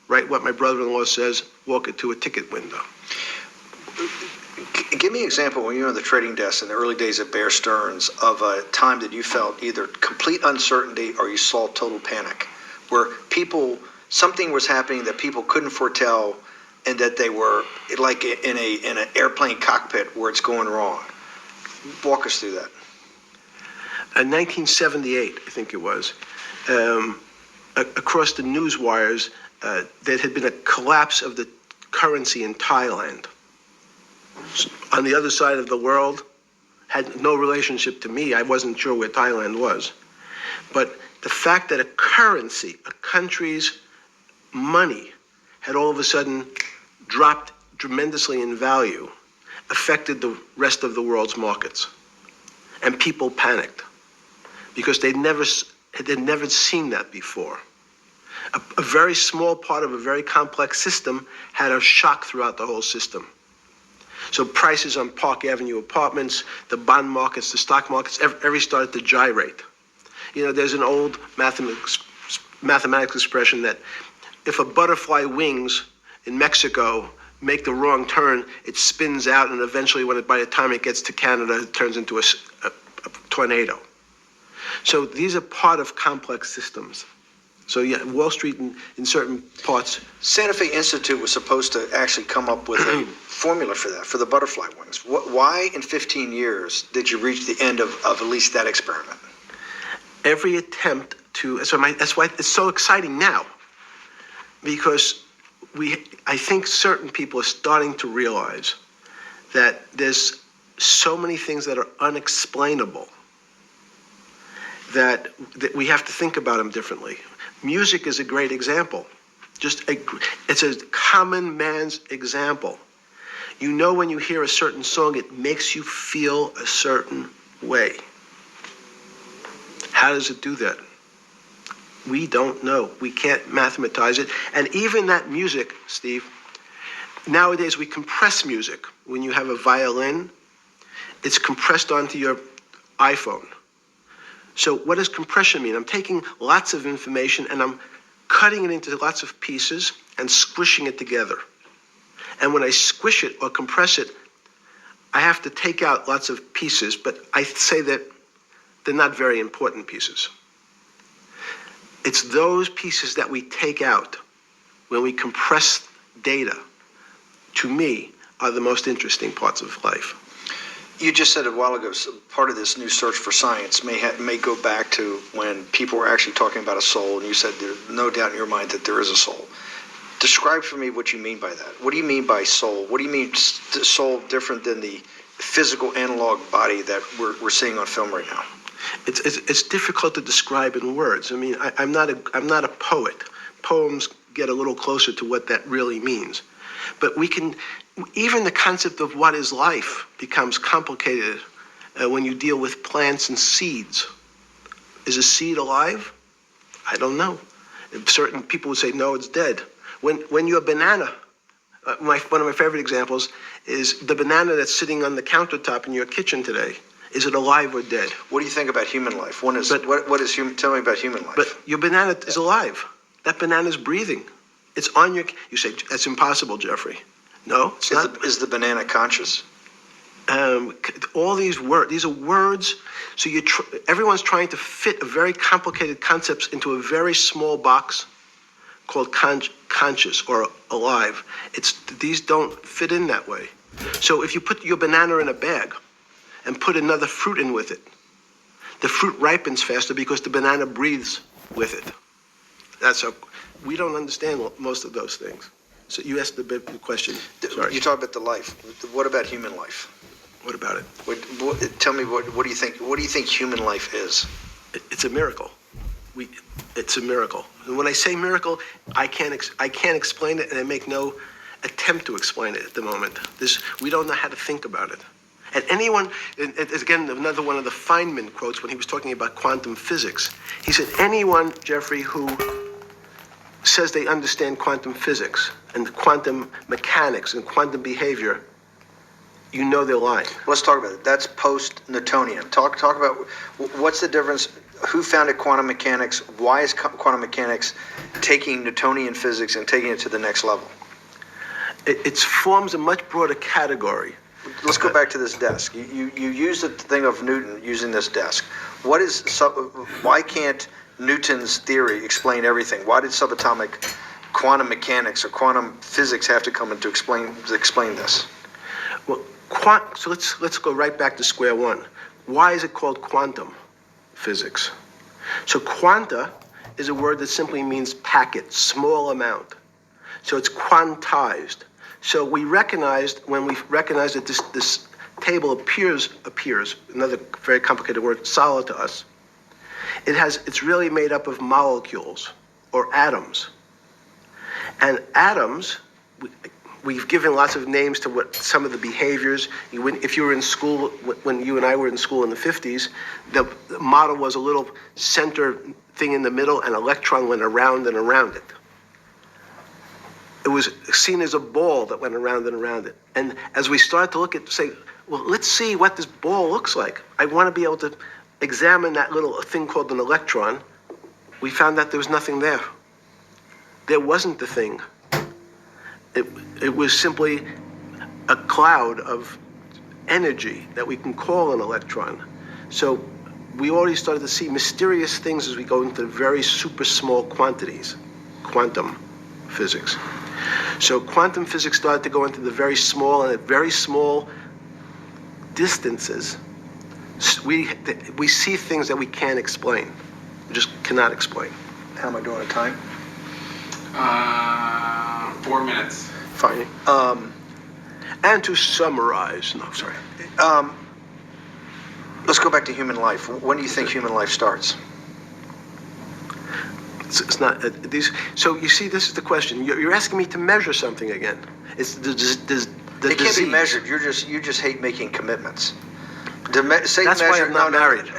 write what my brother-in-law says, walk it to a ticket window. Give me an example when you were on the trading desk in the early days of Bear Stearns of a time that you felt either complete uncertainty or you saw total panic, where something was happening that people couldn't foretell and that they were like in an airplane cockpit where it's going wrong. Walk us through that. In 1978, I think it was, across the news wires, there had been a collapse of the currency in Thailand. On the other side of the world, had no relationship to me. I wasn't sure where Thailand was. But the fact that a currency, a country's money, had all of a sudden dropped tremendously in value, affected the rest of the world's markets. And people panicked because they'd never seen that before. A very small part of a very complex system had a shock throughout the whole system. So prices on Park Avenue apartments, the bond markets, the stock markets, every started to gyrate. You know, there's an old mathematics expression that if a butterfly wings in Mexico make the wrong turn, it spins out, and eventually, by the time it gets to Canada, it turns into a tornado. So these are part of complex systems. So yeah, Wall Street in certain parts. Santa Fe Institute was supposed to actually come up with a formula for that, for the butterfly wings. Why in 15 years did you reach the end of at least that experiment? Every attempt to, that's why it's so exciting now. Because I think certain people are starting to realize that there's so many things that are unexplainable that we have to think about them differently. Music is a great example. It's a common man's example. You know, when you hear a certain song, it makes you feel a certain way. How does it do that? We don't know. We can't mathematize it. And even that music, Steve, nowadays we compress music. When you have a violin, it's compressed onto your iPhone. So what does compression mean? I'm taking lots of information and I'm cutting it into lots of pieces and squishing it together. And when I squish it or compress it, I have to take out lots of pieces, but I say that they're not very important pieces. It's those pieces that we take out when we compress data, to me, are the most interesting parts of life. You just said a while ago, so part of this new search for science may go back to when people were actually talking about a soul, and you said there's no doubt in your mind that there is a soul. Describe for me what you mean by that. What do you mean by soul? What do you mean soul different than the physical analog body that we're seeing on film right now? It's difficult to describe in words. I mean, I'm not a poet. Poems get a little closer to what that really means. But even the concept of what is life becomes complicated when you deal with plants and seeds. Is a seed alive? I don't know. Certain people would say, no, it's dead. When your banana, one of my favorite examples is the banana that's sitting on the countertop in your kitchen today. Is it alive or dead? What do you think about human life? What is human? Tell me about human life. But your banana is alive. That banana is breathing. It's on your. You say that's impossible, Jeffrey. No, it's not. Is the banana conscious? All these are words. So everyone's trying to fit a very complicated concepts into a very small box called conscious or alive. These don't fit in that way. So if you put your banana in a bag and put another fruit in with it, the fruit ripens faster because the banana breathes with it. We don't understand most of those things. So you asked the big question. Sorry. You talk about the life. What about human life? What about it? Tell me what do you think? What do you think human life is? It's a miracle. It's a miracle. And when I say miracle, I can't explain it, and I make no attempt to explain it at the moment. We don't know how to think about it. And anyone, and again, another one of the Feynman quotes when he was talking about quantum physics. He said, anyone, Jeffrey, who says they understand quantum physics and quantum mechanics and quantum behavior, you know they're lying. Let's talk about it. That's post-Newtonian. Talk about what's the difference. Who founded quantum mechanics? Why is quantum mechanics taking Newtonian physics and taking it to the next level? It forms a much broader category. Let's go back to this desk. You use the thing of Newton using this desk. Why can't Newton's theory explain everything? Why did subatomic quantum mechanics or quantum physics have to come in to explain this? Well, so let's go right back to square one. Why is it called quantum physics? So quanta is a word that simply means packet, small amount. So it's quantized. So when we recognized that this table appears, another very complicated word, solid to us, it's really made up of molecules or atoms. And atoms, we've given lots of names to what some of the behaviors. If you were in school, when you and I were in school in the 50s, the model was a little center thing in the middle, and an electron went around and around it. It was seen as a ball that went around and around it. And as we start to look at, say, well, let's see what this ball looks like. I want to be able to examine that little thing called an electron. We found that there was nothing there. There wasn't the thing. It was simply a cloud of energy that we can call an electron. So we already started to see mysterious things as we go into very super small quantities, quantum physics. So quantum physics started to go into the very small, and at very small distances, we see things that we can't explain. We just cannot explain. How am I doing on time? 4 minutes. Fine. And to summarize, no, sorry. Let's go back to human life. When do you think human life starts? It's not these. So you see, this is the question. You're asking me to measure something again. It's the It can't be measured. You just hate making commitments. That's why I'm not married.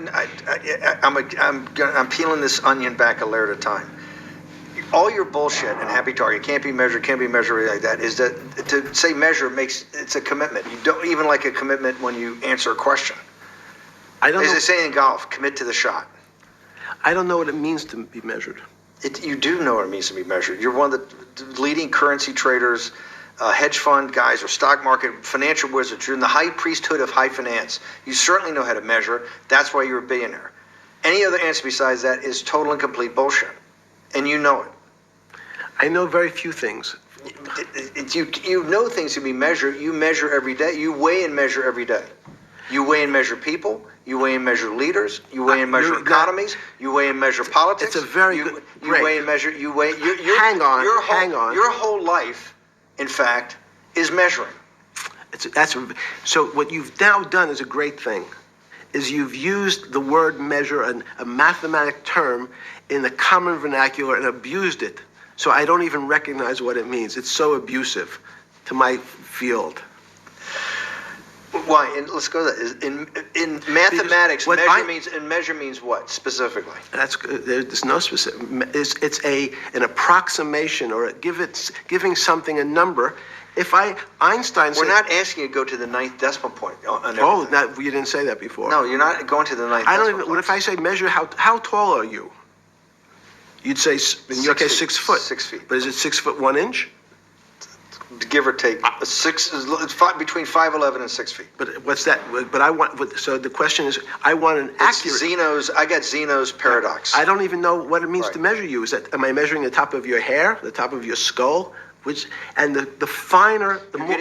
I'm peeling this onion back a layer at a time. All your bullshit and happy target can't be measured like that. Is that to say measure it's a commitment. You don't even like a commitment when you answer a question. I don't know. As they say in golf, commit to the shot. I don't know what it means to be measured. You do know what it means to be measured. You're one of the leading currency traders, hedge fund guys, or stock market financial wizards. You're in the high priesthood of high finance. You certainly know how to measure. That's why you're a billionaire. Any other answer besides that is total and complete bullshit. And you know it. I know very few things. You know things can be measured. You measure every day. You weigh and measure every day. You weigh and measure people. You weigh and measure leaders. You weigh and measure economies. You weigh and measure politics. It's a very good. You weigh and measure. Hang on. Your whole life, in fact, is measuring. So what you've now done is a great thing. Is you've used the word measure, a mathematic term, in the common vernacular and abused it. So I don't even recognize what it means. It's so abusive to my field. Why? And let's go to that. In mathematics, measure means what specifically? There's no specific. It's an approximation, or giving something a number. Einstein said, we're not asking you to go to the 9th decimal point. You didn't say that before. No, you're not going to the 9th. I don't even. What if I say measure how tall are you? You'd say in your case 6 foot. 6 feet. But is it 6 foot 1 inch? give or take, between 5'11" and 6 feet. But what's that? But I want. So the question is, I want an accurate. I got Zeno's paradox. I don't even know what it means to Right. measure you. Am I measuring the top of your hair, the top of your skull, and the finer, the more.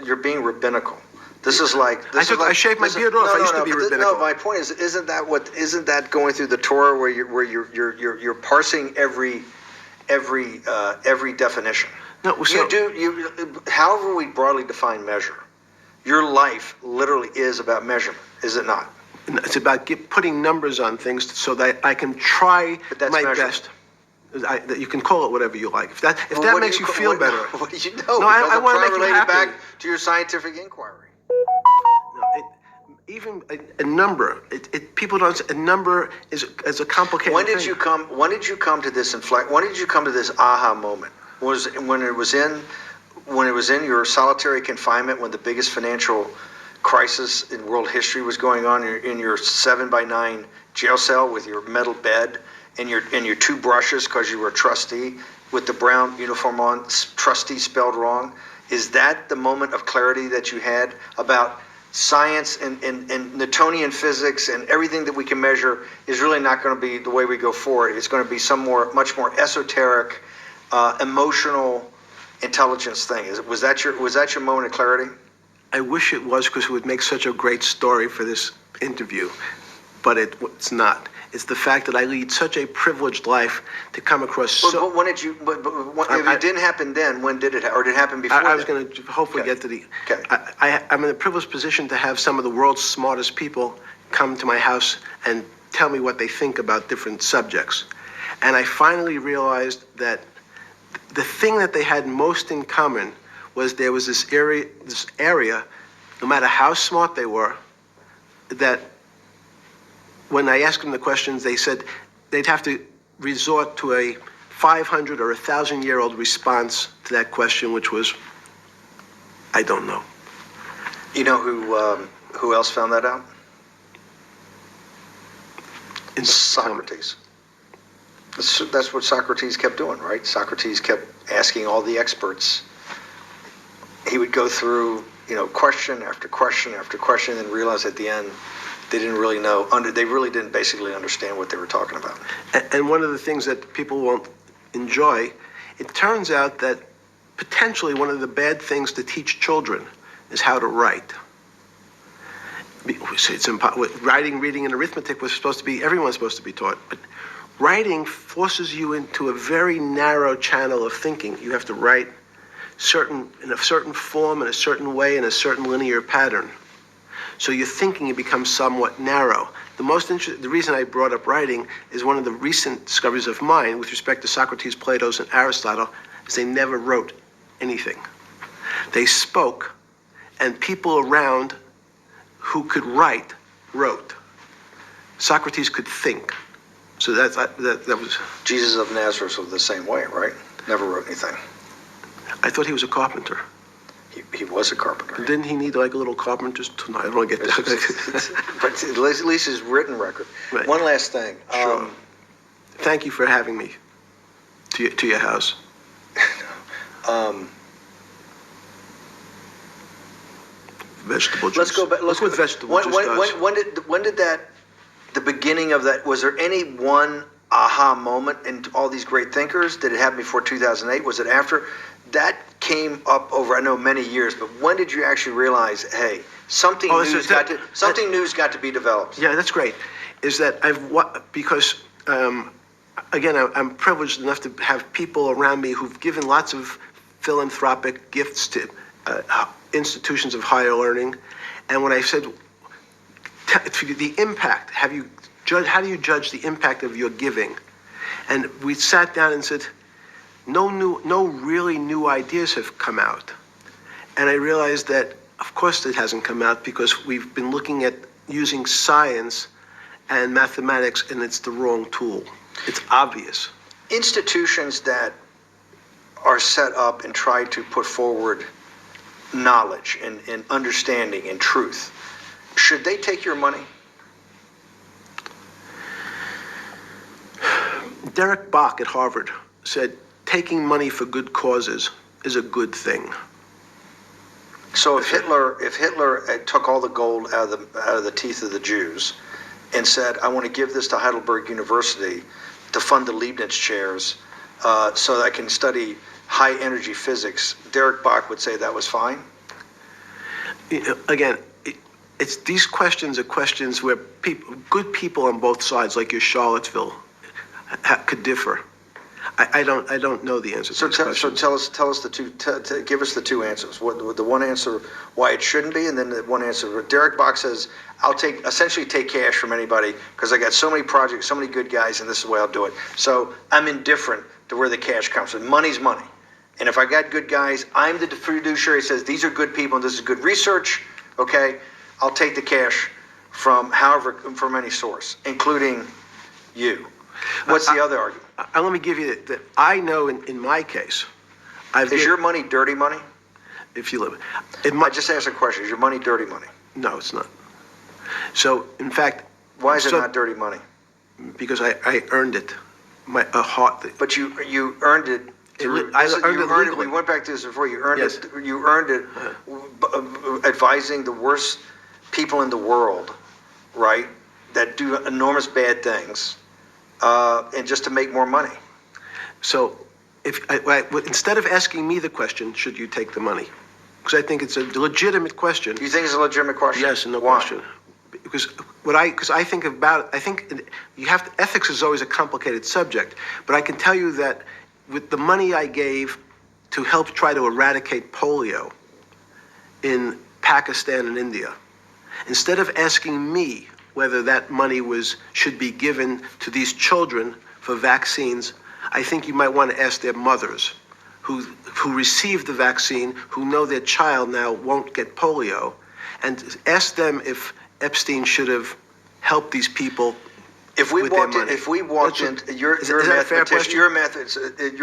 You're being rabbinical. This is like. I shaved my beard off. I used to be rabbinical. No, my point is, isn't that going through the Torah where you're parsing every definition? No, so, however we broadly define measure, your life literally is about measurement, is it not? it's about putting numbers on things so that I can try But that's my measurement. best. You can call it whatever you like. If that Well, what makes do you feel better. What do you know? No, I Because wanna I'm make you relating happy. back to your scientific inquiry. Even a number, people don't. A number is a complicated. When did thing. you come? When did you come to this When did you come to this aha moment? Was when it was in your solitary confinement, when the biggest financial crisis in world history was going on in your 7x9 jail cell with your metal bed and your two brushes because you were a trustee with the brown uniform on, trustee spelled wrong. Is that the moment of clarity that you had about science and Newtonian physics and everything that we can measure is really not going to be the way we go forward? It's going to be much more esoteric, emotional intelligence thing. Was that your moment of clarity? I wish it was, because it would make such a great story for this interview, but it's not. It's the fact that I lead such a privileged life to come across. But when did you? If it didn't happen then, when did it? Or did it happen before? I was going to hopefully get to the. Okay. I'm in a privileged position to have some of the world's smartest people come to my house and tell me what they think about different subjects, and I finally realized that the thing that they had most in common was there was this area, no matter how smart they were, that when I asked them the questions, they said they'd have to resort to a 500 or 1,000-year-old response to that question, which was, I don't know. You know who else found that out? Socrates. That's what Socrates kept doing, right? Socrates kept asking all the experts. He would go through, question after question after question, and realize at the end they didn't really know. They really didn't basically understand what they were talking about. And one of the things that people won't enjoy, it turns out that potentially one of the bad things to teach children is how to write. It's writing, reading, and arithmetic was everyone's supposed to be taught, but writing forces you into a very narrow channel of thinking. You have to write in a certain form, in a certain way, in a certain linear pattern. So your thinking becomes somewhat narrow. The reason I brought up writing is one of the recent discoveries of mine with respect to Socrates, Plato, and Aristotle is they never wrote anything. They spoke, and people around who could write wrote. Socrates could think. So that was. Jesus of Nazareth was the same way, right? Never wrote anything. I thought he was a carpenter. He was a carpenter. Didn't he need like a little carpenter's tonight? I don't get that. But at least his written record. Right. One last thing. Sure. Thank you for having me to your house. Vegetable juice. Let's go back. Look what vegetable juice does. When did that? The beginning of that. Was there any one aha moment in all these great thinkers? Did it happen before 2008? Was it after? That came up over, I know, many years. But when did you actually realize, hey, something new's got to be developed? Yeah, that's great. Is that because again, I'm privileged enough to have people around me who've given lots of philanthropic gifts to institutions of higher learning, and when I said the impact, how do you judge the impact of your giving? And we sat down and said, no really new ideas have come out. And I realized that, of course, it hasn't come out because we've been looking at using science and mathematics, and it's the wrong tool. It's obvious. Institutions that are set up and try to put forward knowledge and understanding and truth, should they take your money? Derek Bach at Harvard said, taking money for good causes is a good thing. So if Hitler took all the gold out of the teeth of the Jews and said, I want to give this to Heidelberg University to fund the Leibniz chairs so that I can study high energy physics, Derek Bach would say that was fine? Again, it's these questions are questions where good people on both sides, like your Charlottesville, could differ. I don't know the answer to these questions. So tell us the two. Give us the two answers. What the one answer why it shouldn't be, and then the one answer. Derek Bach says, "I'll essentially take cash from anybody because I got so many projects, so many good guys, and this is the way I'll do it. So I'm indifferent to where the cash comes from. Money's money, and if I got good guys, I'm the fiduciary. Says these are good people and this is good research. Okay, I'll take the cash from any source, including you." What's the other argument? Let me give you that I know in my case, Is your money dirty money? if you live, I just asked a question. Is your money dirty money? no, it's not. So in fact, Why is it not dirty money? because I earned it, a heart. But you earned it. I earned it legally. We went back to this before. You earned Yes. it. You earned it advising the worst people in the world, right? That do enormous bad things, and just to make more money. So instead of asking me the question, should you take the money? Because I think it's a legitimate question. You think it's a legitimate question? Yes, no Why? question. Because I think about it, I think ethics is always a complicated subject, but I can tell you that with the money I gave to help try to eradicate polio in Pakistan and India, instead of asking me whether that money should be given to these children for vaccines, I think you might want to ask their mothers who received the vaccine, who know their child now won't get polio, and ask them if Epstein should have helped these people. If we with walked their in, money. if we walked in, you're a mathematician. You're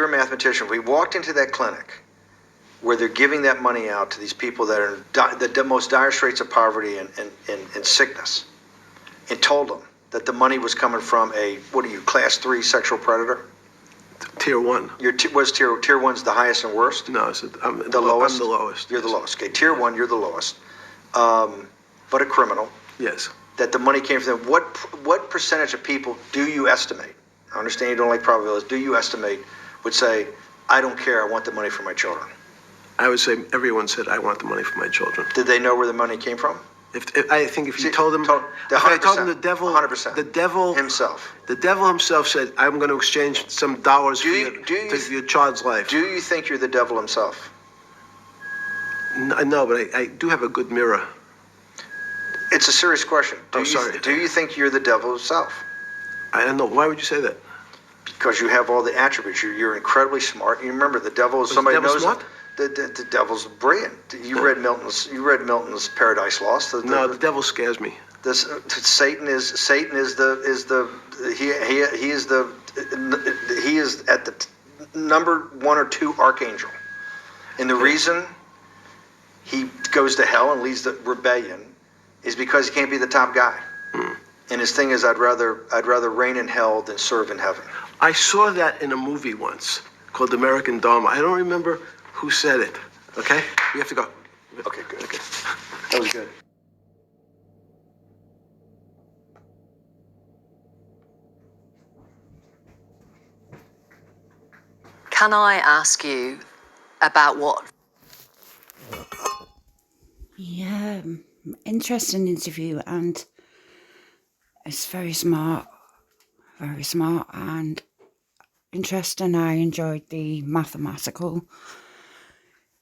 a mathematician. If we walked into that clinic where they're giving that money out to these people that are in the most dire straits of poverty and sickness, and told them that the money was coming from class 3 sexual predator? Tier 1. Tier 1's the highest and worst? No, I'm The lowest? I'm the lowest. You're the lowest. Okay, tier 1, you're the lowest. But a criminal. Yes. That the money came from them. What percentage of people do you estimate? I understand you don't like probabilities. Do you estimate would say, I don't care, I want the money for my children? I would say everyone said, I want the money for my children. Did they know where the money came from? I think if you told them, if I told them the devil, 100%. the devil himself said, I'm going to exchange some dollars for your child's life. Do you think you're the devil himself? No, but I do have a good mirror. It's a serious question. Sorry. Do you think you're the devil himself? I don't know. Why would you say that? Because you have all the attributes. You're incredibly smart. You remember the devil is somebody the devil knows smart? The devil's brilliant. You read Milton's Paradise Lost. No, the devil scares me. Satan is at the number 1 or 2 archangel, and the reason he goes to hell and leads the rebellion is because he can't be the top guy. And his thing is, I'd rather reign in hell than serve in heaven. I saw that in a movie once called American Dharma. I don't remember who said it. Okay, we have to go. Okay, good. Okay, that was good. Can I ask you about what? Yeah, interesting interview, and it's very smart and interesting. I enjoyed the mathematical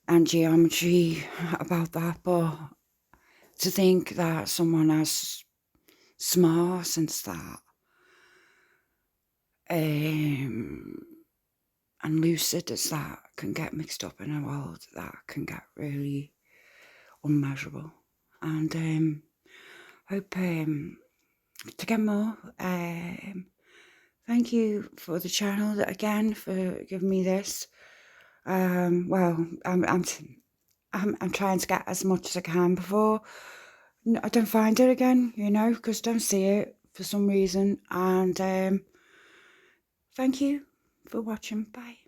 and geometry about that, but to think that someone as smart as that and lucid as that can get mixed up in a world that can get really unmeasurable, and hope to get more. Thank you for the channel again for giving me this. Well, I'm trying to get as much as I can before I don't find it again, because I don't see it for some reason. And thank you for watching. Bye.